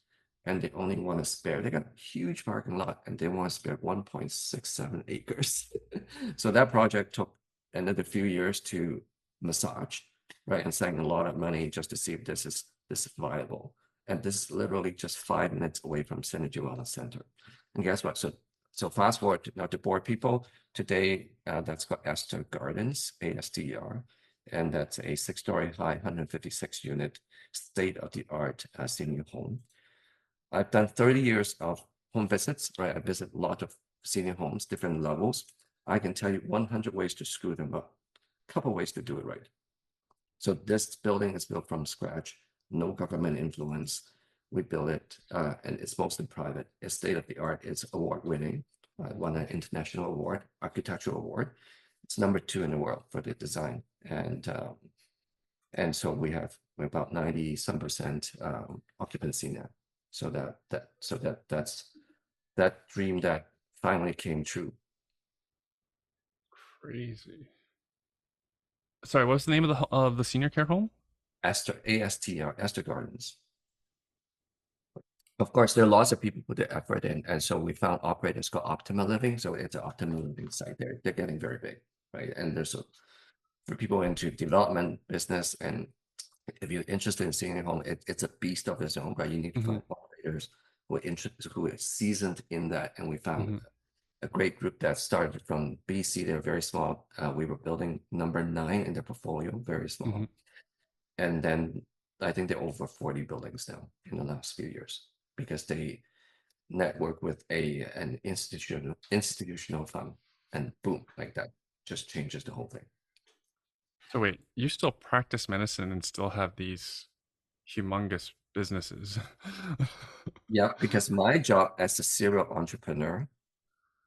and they only want to spare, they got a huge parking lot and they want to spare 1.67 acres. So that project took another few years to massage, right? And spending a lot of money just to see if this is viable. And this is literally just 5 minutes away from Synergy Wellness Center. And guess what? So fast forward now to board people. Today, that's called Esther Gardens, ASTR, and that's a 6-story high, 156-unit, state-of-the-art senior home. I've done 30 years of home visits, right? I visit a lot of senior homes, different levels. I can tell you 100 ways to screw them up, a couple ways to do it right. So this building is built from scratch, no government influence. We built it, and it's mostly private. It's state-of-the-art. It's award-winning. Won an international award, architectural award. It's #2 in the world for the design, and so we're about 90% occupancy now. So that's that dream that finally came true. Crazy. Sorry, what's the name of the senior care home? Esther, ASTR, Esther Gardens. Of course, there are lots of people put the effort in, and so we found operators called Optimal Living. So it's an Optimal Living site there. They're getting very big, right? And there's for people into development business, and if you're interested in seeing a home, it's a beast of its own, right? You need to find operators who are seasoned in that, and we found a great group that started from BC. They're very small. We were building #9 in their portfolio, very small, and then I think they're over 40 buildings now in the last few years because they network with an institutional fund, and boom, like that just changes the whole thing. So wait, you still practice medicine and still have these humongous businesses? Yeah, because my job as a serial entrepreneur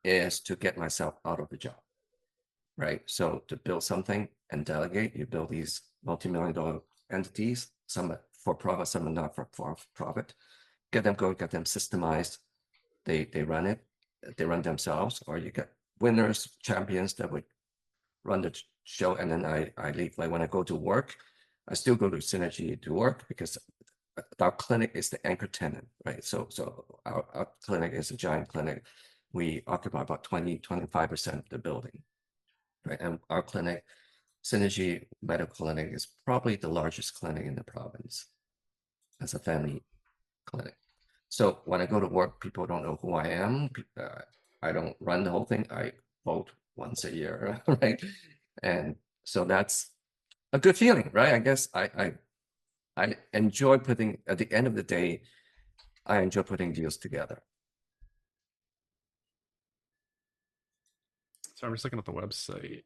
is to get myself out of the job, right? So to build something and delegate, you build these multi-million-dollar entities, some for profit, some are not for profit. Get them going, get them systemized. They run it, they run themselves, or you get winners, champions that would run the show, and then I leave. Like when I go to work, I still go to Synergy to work because our clinic is the anchor tenant, right? So our clinic is a giant clinic. We occupy about 25% of the building, right? And our clinic, Synergy Medical Clinic, is probably the largest clinic in the province as a family clinic. So when I go to work, people don't know who I am. I don't run the whole thing. I vote once a year, right? And so that's a good feeling, right? I guess I enjoy putting, at the end of the day, I enjoy putting deals together. So I'm just looking at the website.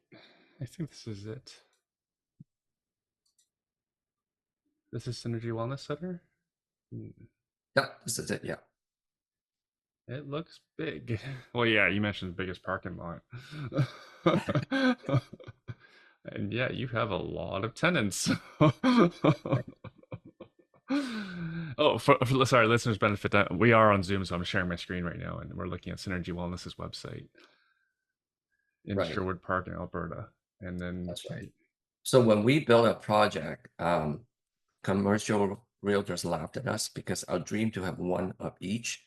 I think this is it. This is Synergy Wellness Center. Yeah, this is it. Yeah. It looks big. Well, yeah, you mentioned the biggest parking lot. And yeah, you have a lot of tenants. Oh, sorry, listeners' benefit, that we are on Zoom, so I'm sharing my screen right now, and we're looking at Synergy Wellness's website in Right. Sherwood Park in Alberta. And then That's right. So when we build a project, commercial realtors laughed at us because our dream to have one of each,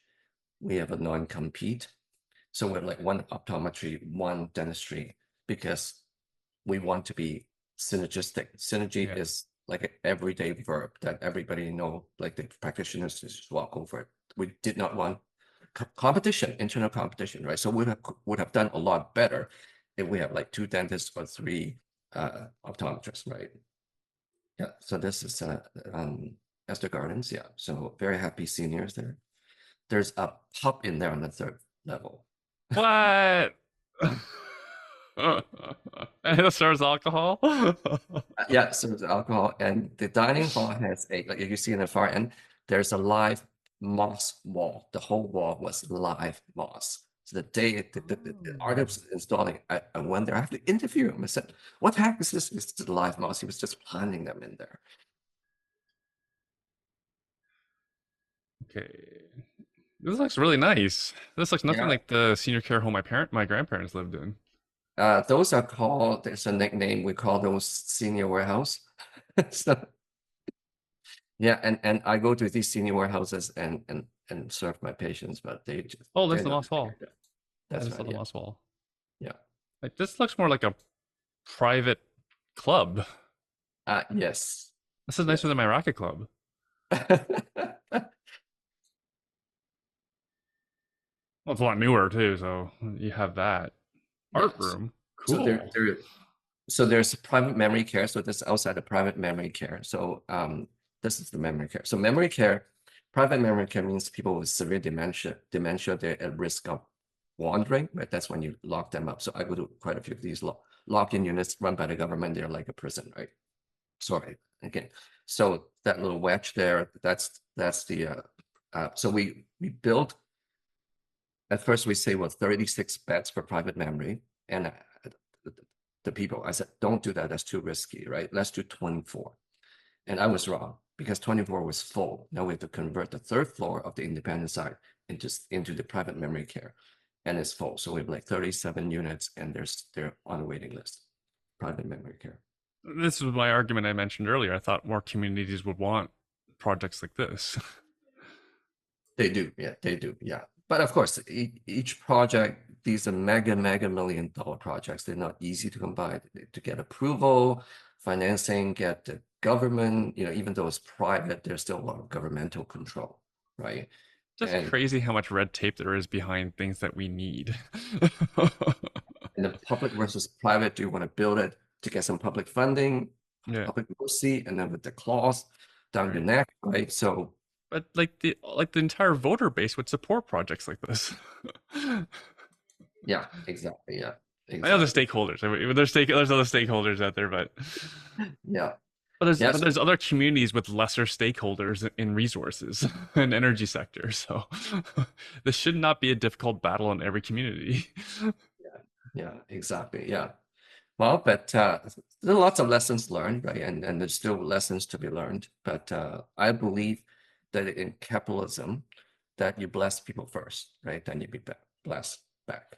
we have a non-compete. So we're like one optometry, one dentistry, because we want to be synergistic. Synergy yeah. is like an everyday verb that everybody know, like the practitioners just walk over it. We did not want competition, internal competition, right? So we would have done a lot better if we have like 2 dentists or 3 optometrists, right? Yeah. So this is Esther Gardens. Yeah. So very happy seniors there. There's a pub in there on the 3rd level. What? And it serves alcohol. Yeah, so there's alcohol, and the dining hall has a, like you see in the far end, there's a live moss wall. The whole wall was live moss. So the day the artist was installing, I went there. I have to interview him. I said, "What the heck is this? It's the live moss." He was just planting them in there. Okay. This looks really nice. This looks nothing Yeah, like the senior care home my grandparents lived in. those are called. There's a nickname. We call those senior warehouse. So yeah, and I go to these senior warehouses and serve my patients, but Oh, there's they're the not moss wall. like that. Yeah, That's there's right. the Yeah, moss wall. yeah. Like this looks more like a private club. Yes, This is nicer yes. than my racket club. Well, it's a lot newer too, so you have that. Art Yes. room. So Cool. so there's private memory care. So this is outside of private memory care. So this is the memory care. So memory care, private memory care means people with severe dementia, they're at risk of wandering, right? That's when you lock them up. So I go to quite a few of these lock-in units run by the government. They're like a prison, right? Sorry, again. So that little wedge there, that's the so we built. At first, we say, well, 36 beds for private memory. And the people, I said, don't do that. That's too risky, right? Let's do 24. And I was wrong because 24 was full. Now we have to convert the third floor of the independent side into the private memory care. And it's full. So we have like 37 units and they're on a waiting list, private memory care. This was my argument I mentioned earlier. I thought more communities would want projects like this. They do, yeah, they do, yeah. But of course, each project, these are mega $1 million projects. They're not easy to come by to get approval, financing, get the government, even though it's private, there's still a lot of governmental control, right? Just And crazy how much red tape there is behind things that we need. in the public versus private, do you want to build it to get some public funding, Yeah, public mercy, and then with the clause down your right. neck, right? So But like the entire voter base would support projects like this. yeah, exactly, yeah, I know the exactly. stakeholders. I mean, there's other stakeholders out there, Yeah. but Yes. there's other communities with lesser stakeholders in resources and energy sector. So this should not be a difficult battle in every community. Yeah, exactly. Yeah. Well, but there are lots of lessons learned, right? And there's still lessons to be learned. But I believe that in capitalism, that you bless people first, right? Then you be blessed back,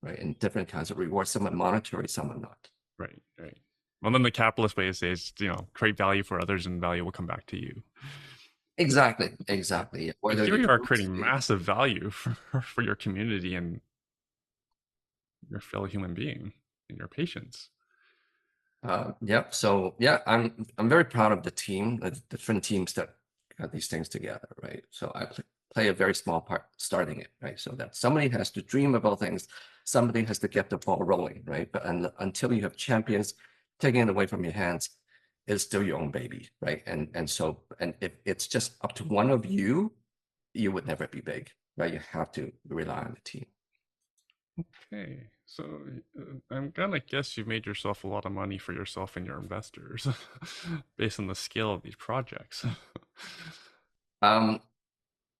right? In different kinds of rewards, some are monetary, some are not. Right, right. Well, then the capitalist way is, create value for others and value will come back to you. Exactly, exactly. But Whether here you you are creating massive value for your community and your fellow human being and your patients. yeah, so yeah, I'm very proud of the team, the different teams that got these things together, right? So I play a very small part starting it, right? So that somebody has to dream about things, somebody has to get the ball rolling, right? But until you have champions taking it away from your hands, it's still your own baby, right? And if it's just up to one of you, you would never be big, right? You have to rely on the team. Okay, so I'm gonna guess you've made yourself a lot of money for yourself and your investors based on the scale of these projects. Um,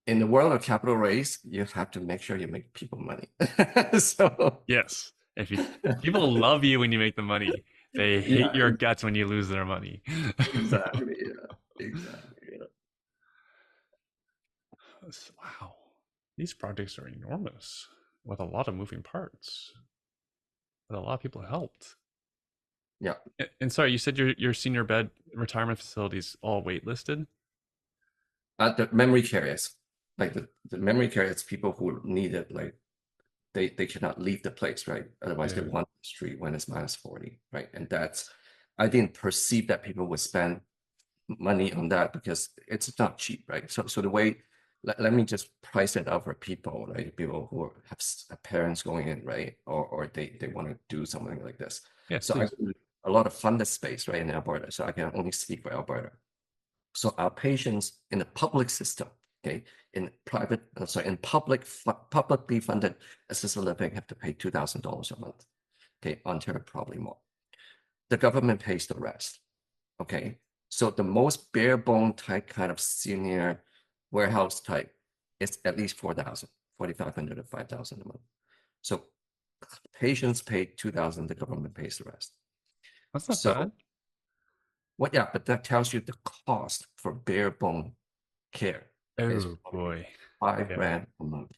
in the world of capital raise, you have to make sure you make people money. So Yes, if people love you when you make the money, they hate yeah, your guts when you lose their money. exactly. Yeah, exactly. Yeah. Wow, these projects are enormous with a lot of moving parts, with a lot of people helped. Yeah. And sorry, you said your senior bed retirement facilities all waitlisted? The memory carriers, like the memory carriers, people who need it, like they cannot leave the place, right? Otherwise, they Yeah. want the street when it's -40, right? And I didn't perceive that people would spend money on that because it's not cheap, right? So the way, let me just price it out for people, right? People who have parents going in, right? Or they want to do something like this. Yes, So I please. do a lot of funded space, right, in Alberta. So I can only speak for Alberta. So our patients in the public system, okay, in publicly funded assisted living have to pay $2,000 a month. Okay, Ontario probably more. The government pays the rest. Okay, so the most bare bone type kind of senior warehouse type is at least 4,000, 4,500 to 5,000 a month. So patients pay 2,000, the government pays the rest. That's not So bad. what? Yeah, but that tells you the cost for bare bone care is Oh boy. five Yeah. grand a month,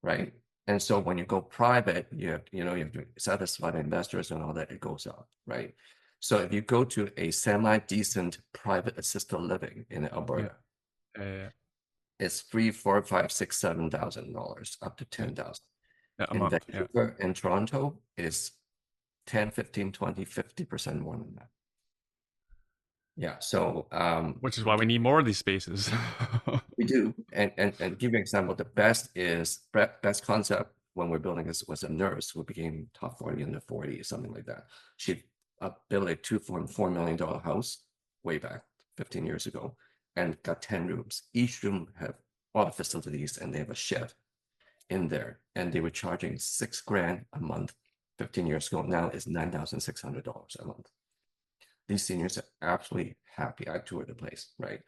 right? And so when you go private, you have to satisfy the investors and all that, it goes up, right? So if you go to a semi-decent private assisted living in Alberta, Yeah. it's $3, $4, $5, $6, $7,000 up to Yeah. 10,000. Yeah, a In month. Yeah. Vancouver and Toronto, it is 10, 15, 20, 50% more than that. Yeah. So Which is why we need more of these spaces. we do. And give you an example, the best concept when we're building this was a nurse who became top 40 in the 40s, something like that. She built a $2.4 million house way back 15 years ago and got 10 rooms. Each room have all the facilities and they have a shed in there. And they were charging $6,000 a month 15 years ago. Now it's $9,600 a month. These seniors are absolutely happy. I toured the place, right?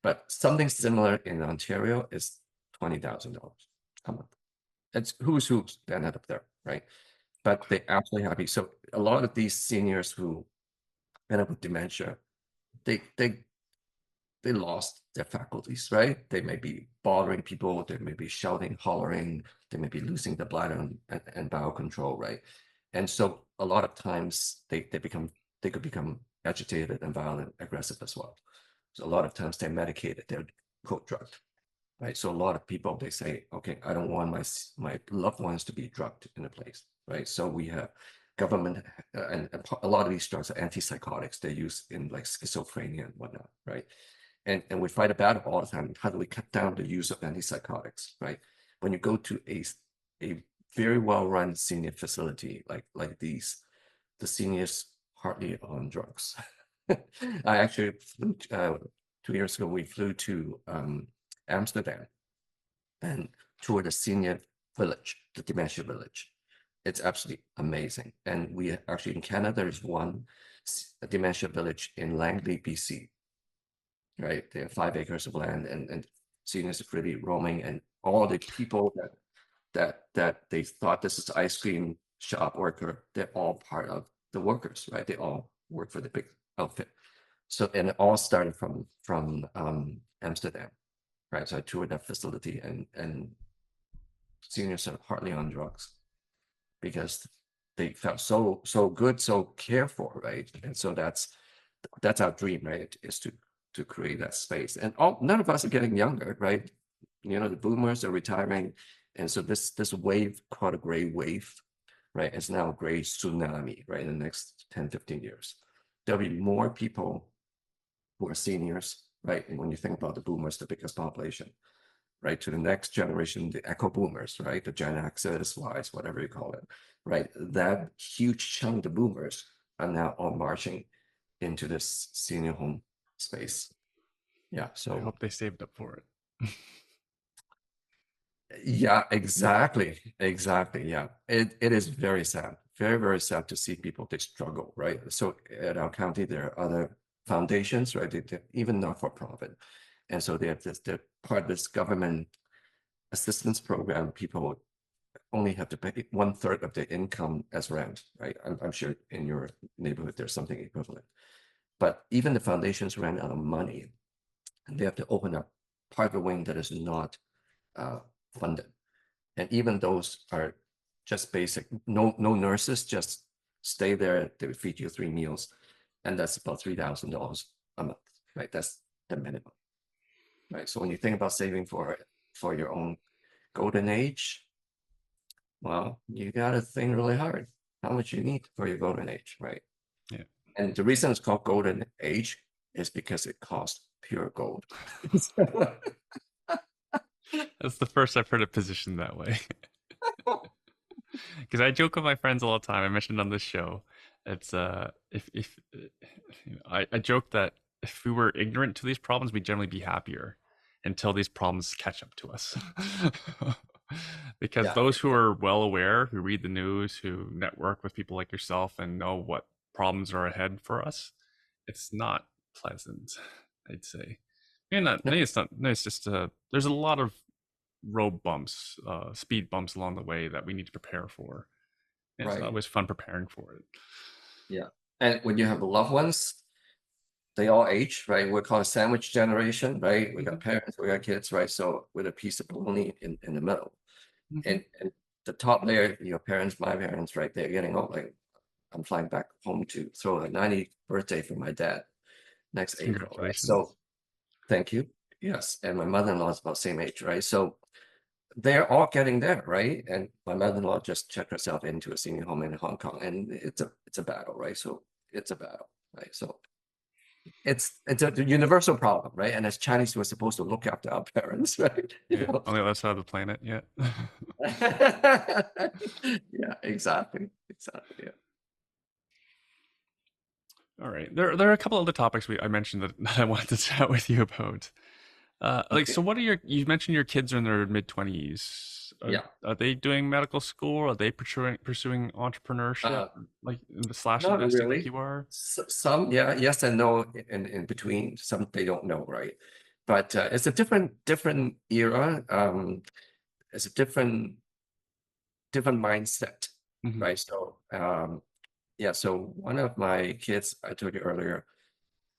But something similar in Ontario is $20,000 a month. It's who's that end up there, right? But they're absolutely happy. So a lot of these seniors who end up with dementia, they lost their faculties, right? They may be bothering people, they may be shouting, hollering, they may be losing the bladder and bowel control, right? And so a lot of times they could become agitated and violent, aggressive as well. So a lot of times they're medicated, they're drugged, right? So a lot of people, they say, okay, I don't want my loved ones to be drugged in a place, right? So we have government, and a lot of these drugs are antipsychotics. They're used in like schizophrenia and whatnot, right? And we fight a battle all the time. How do we cut down the use of antipsychotics, right? When you go to a very well-run senior facility like these, the seniors hardly on drugs. I actually flew 2 years ago. We flew to Amsterdam and toured the senior village, the dementia village. It's absolutely amazing. And we actually in Canada, there's one dementia village in Langley, BC. Right, they have 5 acres of land, and seniors are really roaming, and all the people that they thought this is ice cream shop worker, they're all part of the workers, right? They all work for the big outfit. So, and it all started from Amsterdam, right? So I toured that facility, and seniors are hardly on drugs because they felt so good, so cared for, right? And so that's our dream, right? Is to create that space. And none of us are getting younger, right? The boomers are retiring, and so this wave called a gray wave, right? It's now a gray tsunami, right? In the next 10, 15 years, there'll be more people who are seniors, right? And when you think about the boomers, the biggest population, right? To the next generation, the echo boomers, right? The Gen X's, Y's, whatever you call it, right? That huge chunk of boomers are now all marching into this senior home space. Yeah. I So hope they saved up for it. yeah, exactly. Yeah. It is very sad. Very, very sad to see people they struggle, right? So at our county, there are other foundations, right? They're even not for profit. And so they have they're part of this government assistance program. People only have to pay 1/3 of their income as rent, right? I'm sure in your neighborhood there's something equivalent. But even the foundations ran out of money, and they have to open up part of the wing that is not funded. And even those are just basic, no nurses, just stay there, they would feed you 3 meals, and that's about $3,000 a month, right? That's the minimum, right? So when you think about saving for your own golden age, well, you got to think really hard how much you need for your golden age, right? Yeah. And the reason it's called golden age is because it costs pure gold. That's the first I've heard it positioned that way. Because I joke with my friends all the time. I mentioned on this show, it's if I joke that if we were ignorant to these problems, we'd generally be happier until these problems catch up to us. Because Yeah, those who are well aware, who read the news, who network with people like yourself and know what problems are ahead for us, it's not pleasant, I'd say. And not, no, maybe it's not, maybe it's just, there's a lot of road bumps, speed bumps along the way that we need to prepare for. And it's not right. always fun preparing for it. Yeah. And when you have loved ones, they all age, right? We're called a sandwich generation, right? We Hmm. got parents, we got kids, right? So with a piece of bologna in the middle. Hmm. And the top layer, your parents, my parents, right? They're getting old. Like I'm flying back home to throw a 90th birthday for my dad next April, right? So Congratulations. thank you. Yes. And my mother-in-law is about same age, right? So they're all getting there, right? And my mother-in-law just checked herself into a senior home in Hong Kong, and it's a battle, right? So it's a battle, right? So it's a universal problem, right? And as Chinese, we're supposed to look after our parents, right? You Yeah, know? on the other side of the planet. Yeah. Yeah, exactly, exactly. Yeah. All right. There are a couple other topics I mentioned that I wanted to chat with you about. Like, Okay. so what are you mentioned your kids are in their mid 20s. Yeah. Are they doing medical school? Are they pursuing entrepreneurship, Uh, like slash Not investing like really. you are? Some, yeah, yes and no in between. Some they don't know, right? But it's a different era. It's a different mindset, Hmm. right? So yeah, so one of my kids, I told you earlier,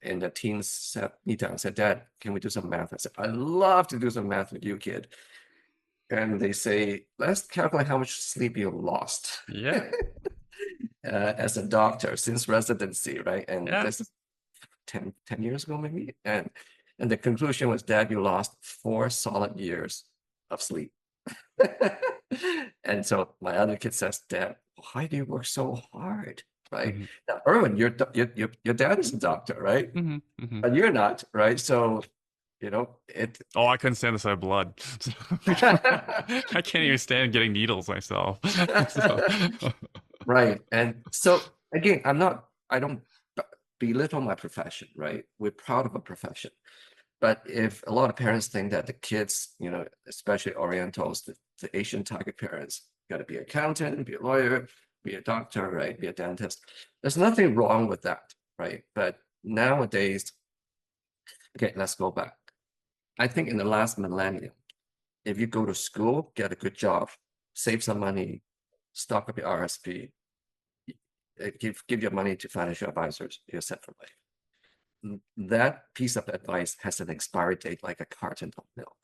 in the teens sat me down and said, Dad, can we do some math? I said, I love to do some math with you, kid. And they say, let's calculate how much sleep you lost Yeah. as a doctor since residency, right? And Yeah. this is 10 years ago, maybe. And the conclusion was, Dad, you lost 4 solid years of sleep. And so my other kid says, Dad, why do you work so hard? Right. Hmm. Now, Erwin, your dad is a doctor, right? Hmm. Hmm. But you're not, right? So, it Oh, I couldn't stand the sight of blood. I can't even stand getting needles myself. So, right. And so again, I don't belittle my profession, right? We're proud of a profession. But if a lot of parents think that the kids, especially Orientals, the Asian target parents, got to be an accountant, be a lawyer, be a doctor, right? Be a dentist. There's nothing wrong with that, right? But nowadays, okay, let's go back. I think in the last millennium, if you go to school, get a good job, save some money, stock up your RSP, give your money to financial advisors, you're set for life. That piece of advice has an expiry date like a carton of milk.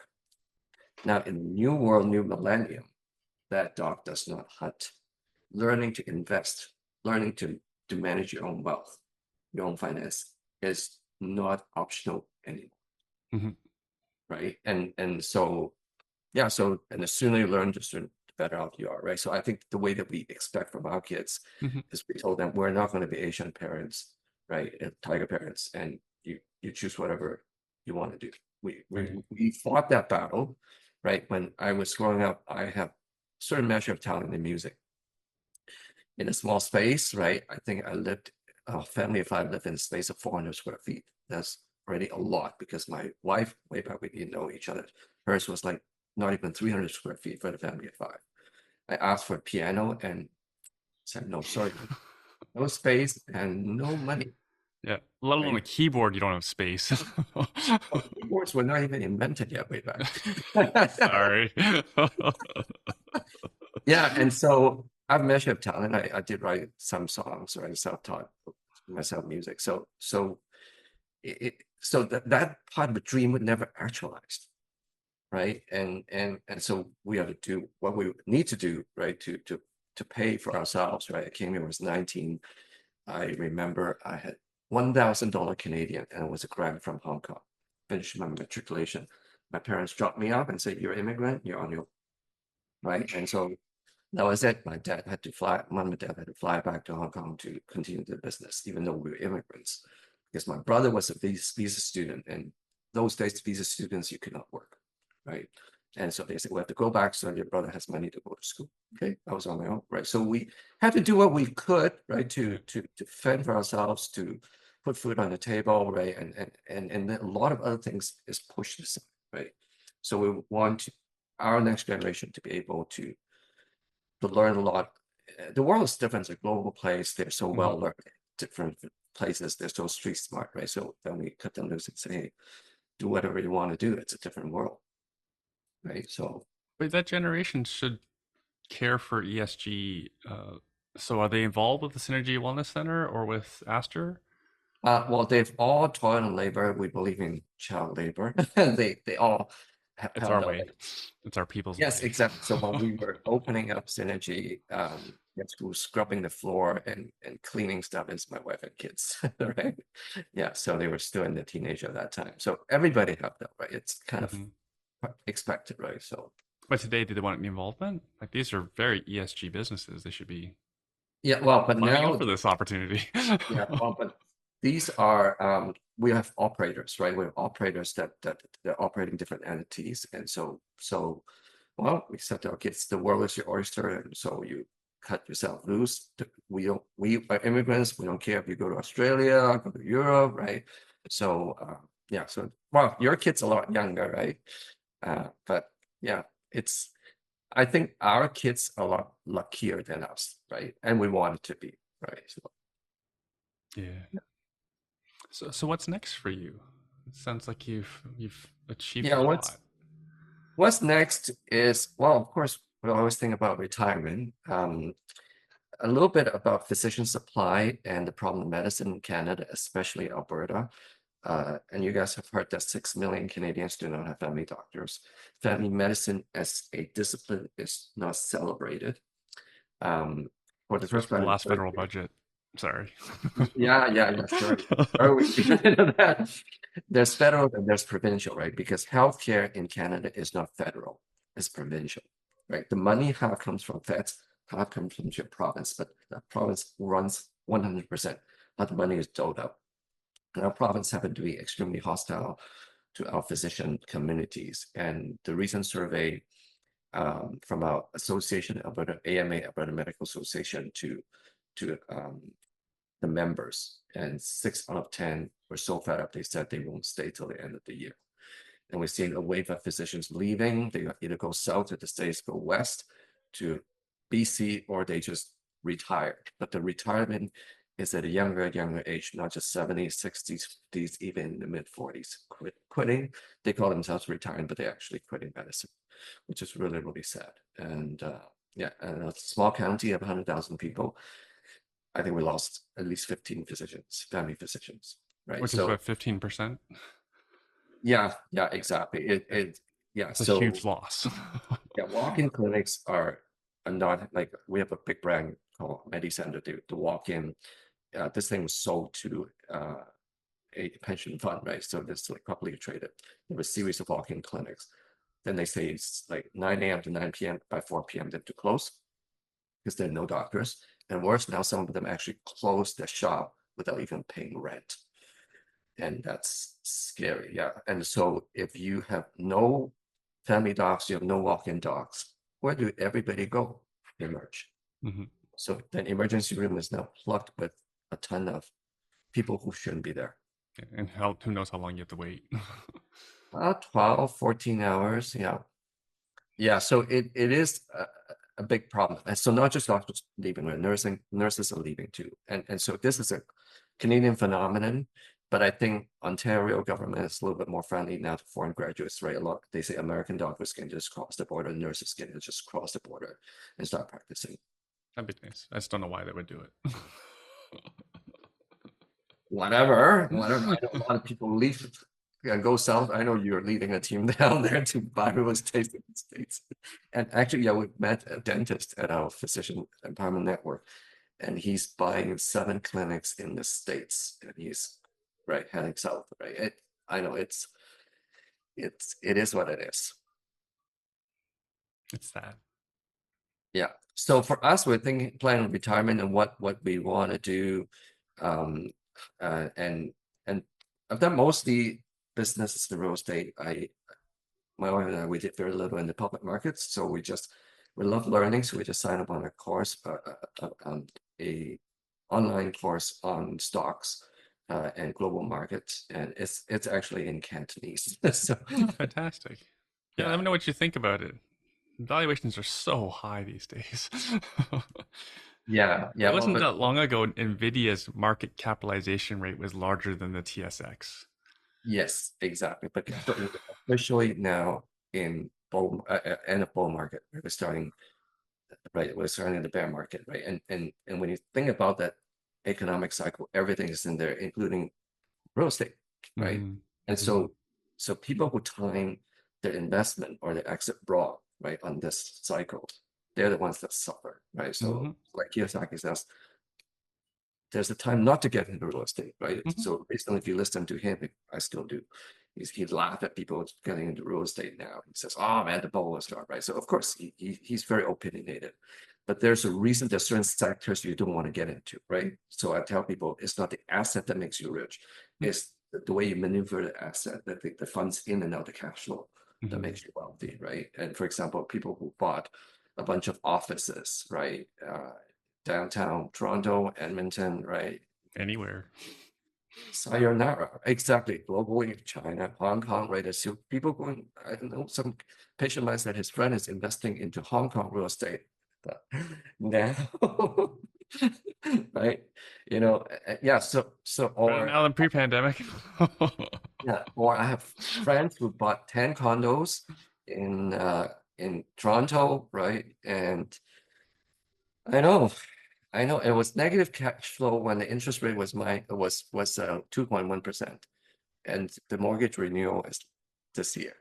Now, in the new world, new millennium, that dog does not hunt. Learning to invest, learning to manage your own wealth, your own finance is not optional anymore, mhm, right? And so yeah, so and the sooner you learn, the better off you are, right? So I think the way that we expect from our kids mhm, is we told them we're not going to be Asian parents, right? And tiger parents, and you choose whatever you want to do. We we right. we fought that battle, right? When I was growing up, I have certain measure of talent in music. In a small space, right? I think I lived a family of five lived in a space of 400 square feet. That's already a lot because my wife, way back we didn't know each other, hers was like not even 300 square feet for the family of five. I asked for a piano and said, no, sorry, no space and no money, Yeah. Let alone a right? keyboard, you don't have space. Well, keyboards were not even invented yet way back. Sorry. Yeah, and so I've measured talent. I did write some songs, right? Self-taught myself music. So that part of the dream would never actualized, right? And so we have to do what we need to do, right? To pay for ourselves, right? I came here, I was 19. I remember I had $1,000 Canadian, and it was a grant from Hong Kong. Finished my matriculation. My parents dropped me off and said, "You're an immigrant. You're on your right." And so that was it. My dad had to fly. Mom and dad had to fly back to Hong Kong to continue the business, even though we were immigrants. Because my brother was a visa student, and those days visa students you could not work, right? And so they said, "We have to go back so your brother has money to go to school." Okay, I was on my own, right? So we had to do what we could, right, Yeah. to fend for ourselves, to put food on the table, right, and then a lot of other things is pushed aside, right? So we want to our next generation to be able to learn a lot. The world is different. It's a global place. They're so Mhm. well learned. Different places. They're so street smart, right? So then we cut them loose and say, hey, do whatever you want to do. It's a different world, right? So, But that generation should care for ESG. So are they involved with the Synergy Wellness Center or with Astor? well, they've all toil and labor. We believe in child labor. They all have It's our helped out. way. It's our people's Yes, way. exactly. So when we were opening up Synergy, at school, scrubbing the floor and cleaning stuff is my wife and kids, right? Yeah, so they were still in the teenager at that time. So everybody helped out, right? It's kind of Mhm. expected, right? So But today, do they want any involvement? Like these are very ESG businesses. They should be yeah, well, but signing up now, for this opportunity. yeah, well, but these are we have operators, right? We have operators that they're operating different entities, and so well, we said to our kids, the world is your oyster, and so you cut yourself loose. We are immigrants. We don't care if you go to Australia, go to Europe, right? So yeah, so well, your kid's a lot younger, right? But yeah, it's I think our kids are a lot luckier than us, right? And we want it to be, right? So Yeah. So what's next for you? It sounds like you've achieved yeah, a lot. what's next is well, of course, we always think about retirement. A little bit about physician supply and the problem of medicine in Canada, especially Alberta. And you guys have heard that 6 million Canadians do not have family doctors. Family medicine as a discipline is not celebrated. Um, for the Especially first with the time in last 30 federal years. budget. Sorry. Yeah, sure. Oh, we get into that. There's federal and there's provincial, right? Because healthcare in Canada is not federal, it's provincial, right? The money half comes from feds, half comes from your province, but the province runs 100%. How the money is doled out. And our province happened to be extremely hostile to our physician communities. And the recent survey from our association, Alberta AMA, Alberta Medical Association, to the members, and 6 out of 10 were so fed up they said they won't stay till the end of the year. And we're seeing a wave of physicians leaving. They either go south to the states, go west to BC, or they just retire. But the retirement is at a younger age, not just 70s, 60s, 50s, even in the mid 40s. Quitting, they call themselves retiring, but they're actually quitting medicine, which is really sad. And yeah, and a small county of 100,000 people, I think we lost at least 15 physicians, family physicians, right? Which is So about 15%. yeah, exactly. Yeah. It's a huge So loss. yeah, walk-in clinics are not like we have a big brand called MediCenter. The walk-in, this thing was sold to a pension fund, right? So this like publicly traded. There was a series of walk-in clinics. Then they say it's like 9 a.m. to 9 p.m. By 4 p.m. they have to close because there are no doctors. And worse, now some of them actually close their shop without even paying rent. And that's scary. Yeah. And so if you have no family docs, you have no walk-in docs, where do everybody go? Emerge. Mhm. So then emergency room is now plugged with a ton of people who shouldn't be there. And who knows how long you have to wait. 12, 14 hours. Yeah. Yeah. So it is a big problem. And so not just doctors leaving, but nurses are leaving too. And so this is a Canadian phenomenon, but I think Ontario government is a little bit more friendly now to foreign graduates, right? A lot they say American doctors can just cross the border, nurses can just cross the border and start practicing. That'd be nice. I just don't know why they would do it. Whatever. I know a lot of people leave and go south. I know you're leading a team down there to buy real estate in the States. And actually, yeah, we met a dentist at our physician empowerment network, and he's buying 7 clinics in the States, and he's right heading south, right? I know it is what it is. It's sad. Yeah. So for us, we're thinking planning retirement and what we want to do. Um and I've done mostly business in real estate. My wife and I, we did very little in the public markets, so we love learning, so we just signed up on a course, a online course on stocks and global markets, and it's actually in Cantonese. So Oh, fantastic. Yeah, let yeah, me know what you think about it. Valuations are so high these days. Yeah, It yeah. Well, wasn't but that long ago Nvidia's market capitalization rate was larger than the TSX. yes, exactly. But officially now in in a bull market, we're starting right. We're starting in the bear market, right? And when you think about that economic cycle, everything is in there, including real estate, right? Mm-hmm. And Mm-hmm. so people who time their investment or their exit broad, right, on this cycle, they're the ones that suffer, right? Mm-hmm. So like Kiyosaki says, there's a time not to get into real estate, right? Mm-hmm. So recently, if you listen to him, I still do. He'd laugh at people getting into real estate now. He says, "Oh man, the bubble will start," right? So of course he's very opinionated, but there's a reason there's certain sectors you don't want to get into, right? So I tell people it's not the asset that makes you rich, it's the way you maneuver the asset, that the funds in and out the cash flow that Mm-hmm. makes you wealthy, right? And for example, people who bought a bunch of offices, right? Downtown Toronto, Edmonton, right? Anywhere. Sayonara, exactly. Globally, China, Hong Kong, right? There's still people going. I don't know, some patient of mine said his friend is investing into Hong Kong real estate. But now, right? Yeah. Better now than pre-pandemic. Yeah, or I have friends who bought 10 condos in Toronto, right? And I know, I know it was negative cash flow when the interest rate was 2.1%, and the mortgage renewal is this year.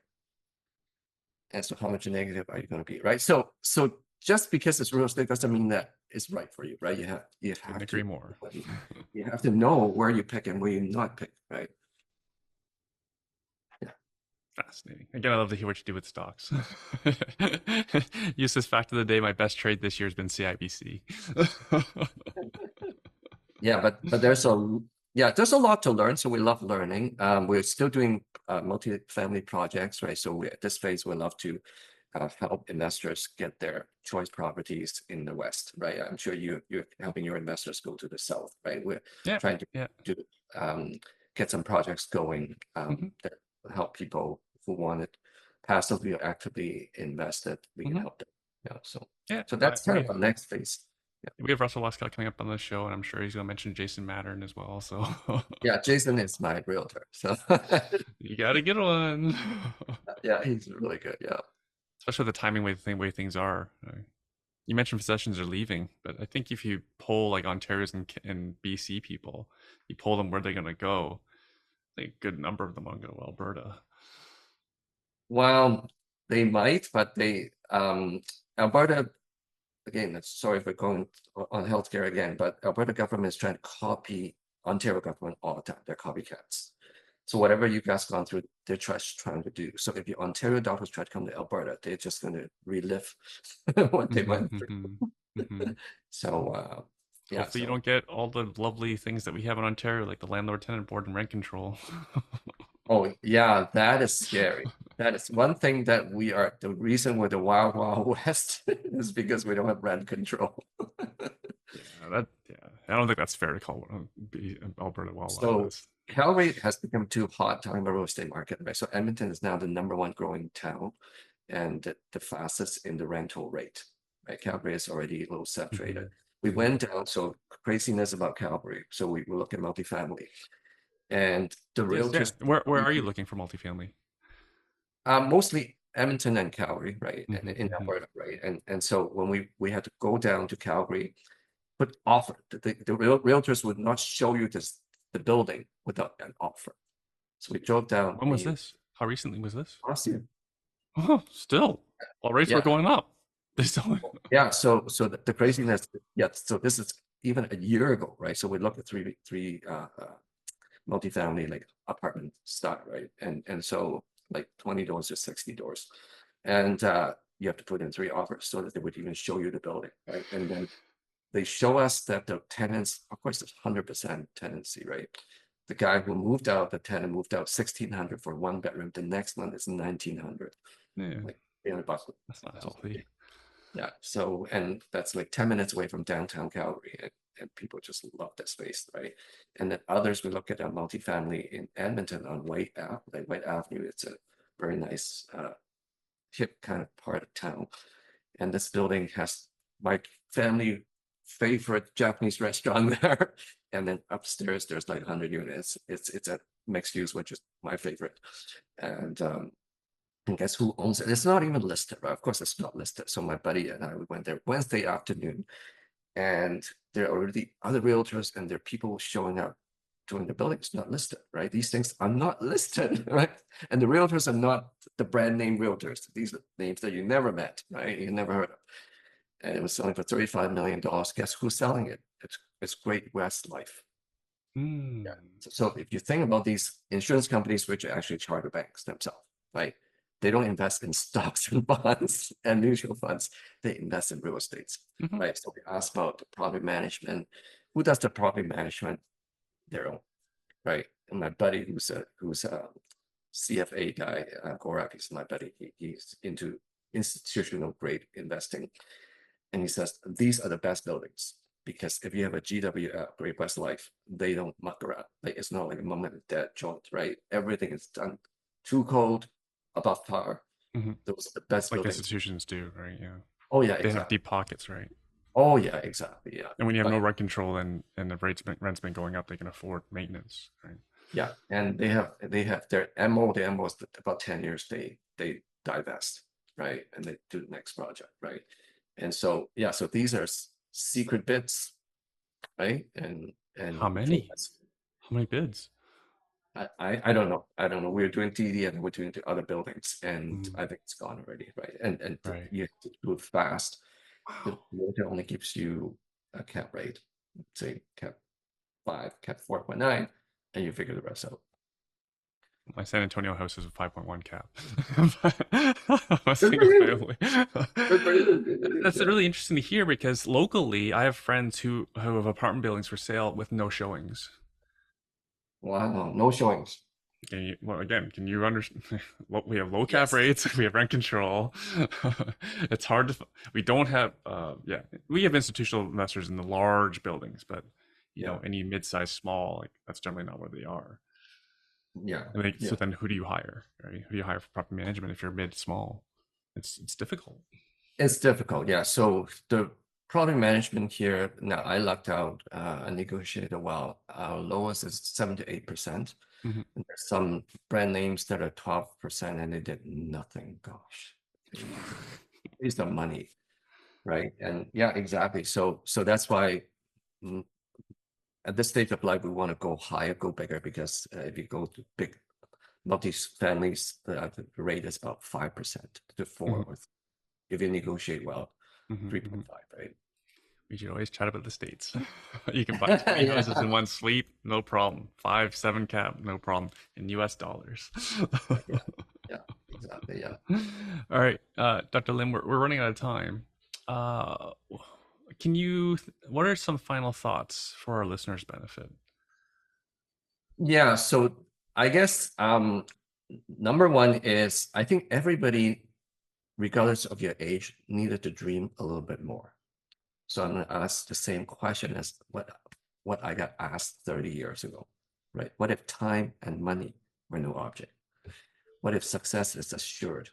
And so, how much negative are you going to be, right? So just because it's real estate doesn't mean that it's right for you, right? You Couldn't have to agree more. you have to know where you pick and where you not pick, right? Yeah. Fascinating. Again, I love to hear what you do with stocks. Use this fact of the day. My best trade this year has been CIBC. Yeah, but there's a lot to learn. So we love learning. We're still doing multi-family projects, right? So at this phase, we love to help investors get their choice properties in the West, right? I'm sure you're helping your investors go to the South, right? We're Yeah, trying yeah. to get some projects going Hmm. that help people who want it passively or actively invested. We can Hmm. help them. Yeah, so Yeah, so that's kind of the next phase. Yeah. we have Russell Westcott coming up on the show, and I'm sure he's going to mention Jason Mattern as well. So Yeah, Jason is my realtor. So you got to get one. yeah, he's really good. Yeah. Especially the timing way things are. You mentioned possessions are leaving, but I think if you poll like Ontario's and BC people, you poll them where they're going to go. I think a good number of them want to go to Alberta. Well, they might, but Alberta, again, sorry for going on healthcare again, but Alberta government is trying to copy Ontario government all the time. They're copycats. So whatever you guys gone through, they're trying to do. So if the Ontario doctors try to come to Alberta, they're just going to relive what they Mm-hmm, went mm-hmm, through. mm-hmm. So yeah, Hopefully, you don't get all the lovely things that we have in Ontario, like the landlord-tenant board and rent control. oh yeah, that is scary. That is one thing that the reason we're the wild, wild west is because we don't have rent control. Yeah, I don't think that's fair to call Alberta Wild So West. Calgary has become too hot talking about real estate market, right? So Edmonton is now the number one growing town and the fastest in the rental rate, right? Calgary is already a little saturated. We Mm-hmm. went down, so craziness about Calgary. So we look at multifamily and the Yes, yeah. realtors, Where are you looking for multifamily? mostly Edmonton and Calgary, right? And Mm-hmm, in mm-hmm. Alberta, right? And so when we had to go down to Calgary, but offer the realtors would not show you the building without an offer. So we drove down When was this? How recently was this? last year. Oh, still, while rates were Yeah, going up. They still. yeah. So the craziness, yeah. So this is even a year ago, right? So we looked at three multifamily like apartment stock, right? And so like 20 doors to 60 doors, and you have to put in three offers so that they would even show you the building, right? And then they show us that the tenants, of course, it's 100% tenancy, right? The guy who moved out, the tenant moved out 1,600 for one bedroom. The next one is 1,900, Yeah, like 300 bucks. that's not healthy. Yeah. So, and that's like 10 minutes away from downtown Calgary. And people just love that space, right? And then others, we look at a multifamily in Edmonton on White Avenue. Like White Avenue, it's a very nice hip kind of part of town. And this building has my family favorite Japanese restaurant there. And then upstairs, there's like 100 units. It's a mixed use, which is my favorite. And guess who owns it? It's not even listed, right? Of course, it's not listed. So my buddy and I, we went there Wednesday afternoon, and there are already other realtors and there are people showing up doing the building. It's not listed, right? These things are not listed, right? And the realtors are not the brand name realtors. These are names that you never met, right? You never heard of. And it was selling for $35 million. Guess who's selling it? It's Great West Life. Mm. Yeah. So if you think about these insurance companies, which are actually charter banks themselves, right? They don't invest in stocks and bonds and mutual funds. They invest in real estates, Mm-hmm. right? So we asked about the property management. Who does the property management? Their own, right? And my buddy, who's a CFA guy, Gorak is my buddy. He's into institutional grade investing, and he says these are the best buildings because if you have a GW Great West Life, they don't muck around. Like it's not like a mom and dad joint, right? Everything is done too cold, above par. Mm-hmm. Those are the best Like buildings. institutions do, right? Yeah. Oh yeah, They have exactly. deep pockets, right? Oh yeah, exactly. Yeah. And when you have But no rent control and the rent's been going up, they can afford maintenance, right? yeah, and they have their MO. The MO is about 10 years. They divest, right, and they do the next project, right, and so yeah, so these are secret bids, right, and How many? How many bids? I don't know. I don't know. We're doing TD and we're doing the other buildings, and Mm, I think it's gone already, right? And right. you have to do it fast. The Wow. realtor only gives you a cap rate, say cap 5, cap 4.9, and you figure the rest out. My San Antonio house is a 5.1 cap. A single family. That's Yeah. really interesting to hear because locally, I have friends who have apartment buildings for sale with no showings. Wow, no showings. Well, again, can you understand? We have low cap Yes. rates. We have rent control. It's hard to. We don't have. Yeah, we have institutional investors in the large buildings, but Yeah. any mid-sized, small, like that's generally not where they are. Yeah. I mean, so Yeah. then who do you hire? Right? Who do you hire for property management if you're mid-small? It's difficult. It's difficult. Yeah. So the product management here, now I lucked out. I negotiated well. Our lowest is 7 to 8%. Mm-hmm. And there's some brand names that are 12% and they did nothing. Gosh, it's the money, right? And yeah, exactly. So that's why mm, at this stage of life, we want to go higher, go bigger, because if you go to big multi-families, the rate is about 5% to 4 Mm-hmm. with if you negotiate well, Mm-hmm. 3.5, right? We should always chat about the states. You can buy 20 houses in one sweep, no problem. 5, 7 cap, no problem. In US dollars. Yeah, yeah, exactly. Yeah. All right, Dr. Lim, we're running out of time. Uh, what are some final thoughts for our listeners' benefit? Yeah. So I guess number one is I think everybody, regardless of your age, needed to dream a little bit more. So I'm going to ask the same question as what I got asked 30 years ago, right? What if time and money were no object? What if success is assured?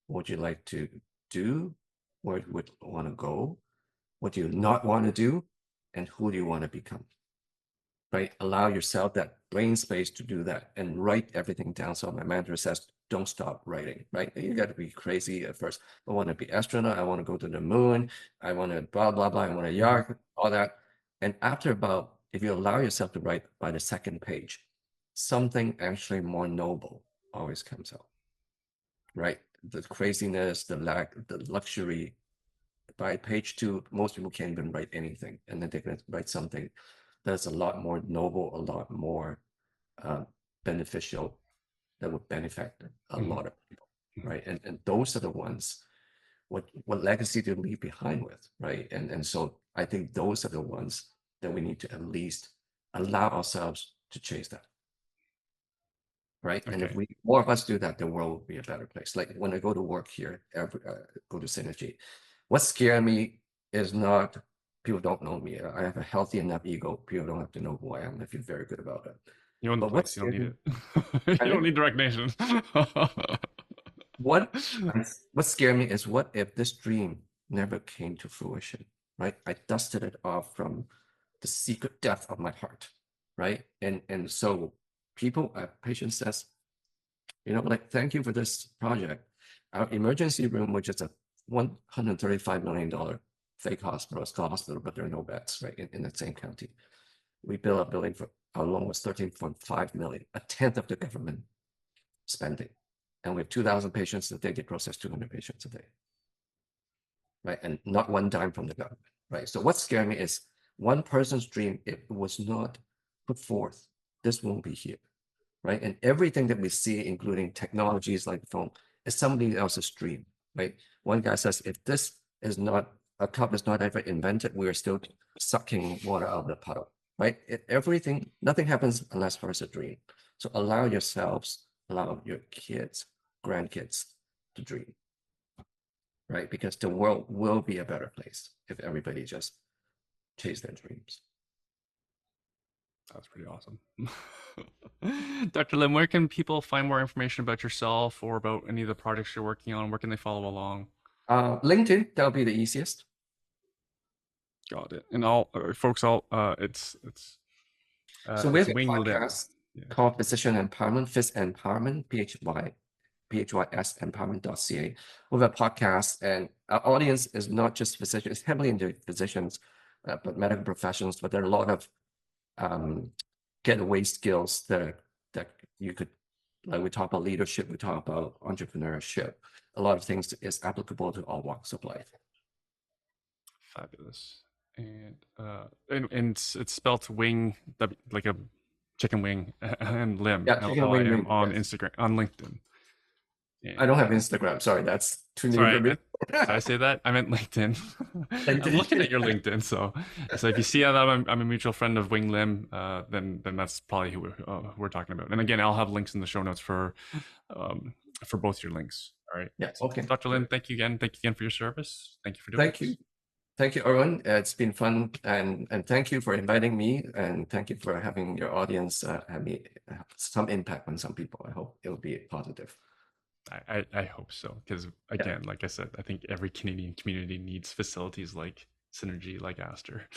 What would you like to do? Where would you want to go? What do you not want to do? And who do you want to become? Right? Allow yourself that brain space to do that and write everything down. So my mentor says, don't stop writing, right? You got to be crazy at first. I want to be astronaut. I want to go to the moon. I want to blah, blah, blah. I want a yacht, all that. And after about, if you allow yourself to write by the second page, something actually more noble always comes out, right? The craziness, the lack, the luxury. By page 2, most people can't even write anything. And then they're going to write something that's a lot more noble, a lot more beneficial, that would benefit a Mm-hmm. lot of people, right? And those are the ones, what legacy to leave behind with, right? And so I think those are the ones that we need to at least allow ourselves to chase that, right? And if Okay. more of us do that, the world will be a better place. Like when I go to work here, go to Synergy, what scared me is not people don't know me. I have a healthy enough ego. People don't have to know who I am. I feel very good about it. You own the But what place. You don't scared need me, it. You don't pardon? need the recognition. What scared me is, what if this dream never came to fruition, right? I dusted it off from the secret depth of my heart, right? And so people, patient says, like, thank you for this project. Our emergency room, which is a $135 million fake hospital, it's called hospital, but there are no beds, right, in the same county. We built a building for, our loan was 13.5 million, a tenth of the government spending. And we have 2,000 patients a day, they process 200 patients a day, right? And not one dime from the government, right? So what scared me is one person's dream, it was not put forth, this won't be here, right? And everything that we see, including technologies like the phone, is somebody else's dream, right? One guy says, if this is not, a cup is not ever invented, we are still sucking water out of the puddle, right? Everything, nothing happens unless first a dream. So allow yourselves, allow your kids, grandkids to dream, right? Because the world will be a better place if everybody just chase their dreams. That's pretty awesome. Dr. Lim, where can people find more information about yourself or about any of the projects you're working on? Where can they follow along? LinkedIn, that'll be the easiest. Got it. And all folks, it's So we have a Wing Lim. podcast called Physician Empowerment, Phys Empowerment, PHYS empowerment.ca. We have a podcast, and our audience is not just physicians, it's heavily into physicians, but medical professionals, but there are a lot of getaway skills that you could, like we talk about leadership, we talk about entrepreneurship. A lot of things is applicable to all walks of life. Fabulous. And it's spelled wing, like a chicken wing, and limb. Yeah, chicken wing limb, on yes. Instagram, on LinkedIn. I don't have Instagram. Sorry, that's too new Sorry, for me. did I say that? I meant LinkedIn. I'm looking at your LinkedIn, so if you see that I'm a mutual friend of Wing Lim, then that's probably who we're talking about. And again, I'll have links in the show notes for both your links. All right. Yeah. Okay. Dr. Lim, thank you again. Thank you again for your service. Thank you for doing this. Thank you, Erwin. It's been fun, and thank you for inviting me, and thank you for having your audience have some impact on some people. I hope it will be positive. I hope so, because again, like I said, I think every Canadian community needs facilities like Synergy, like Esther.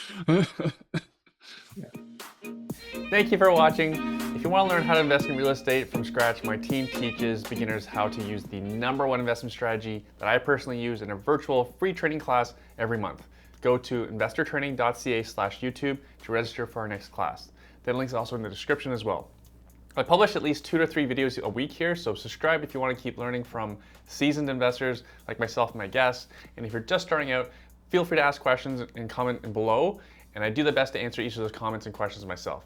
Thank you for watching. If you want to learn how to invest in real estate from scratch, my team teaches beginners how to use the #1 investment strategy that I personally use in a virtual free training class every month. Go to investortraining.ca/YouTube to register for our next class. The link is also in the description as well. I publish at least 2 to 3 videos a week here, so subscribe if you want to keep learning from seasoned investors like myself and my guests. And if you're just starting out, feel free to ask questions and comment below, and I do the best to answer each of those comments and questions myself.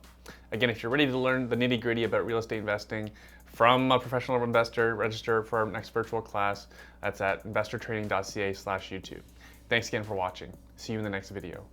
Again, if you're ready to learn the nitty-gritty about real estate investing from a professional investor, register for our next virtual class. That's at investortraining.ca/YouTube. Thanks again for watching. See you in the next video.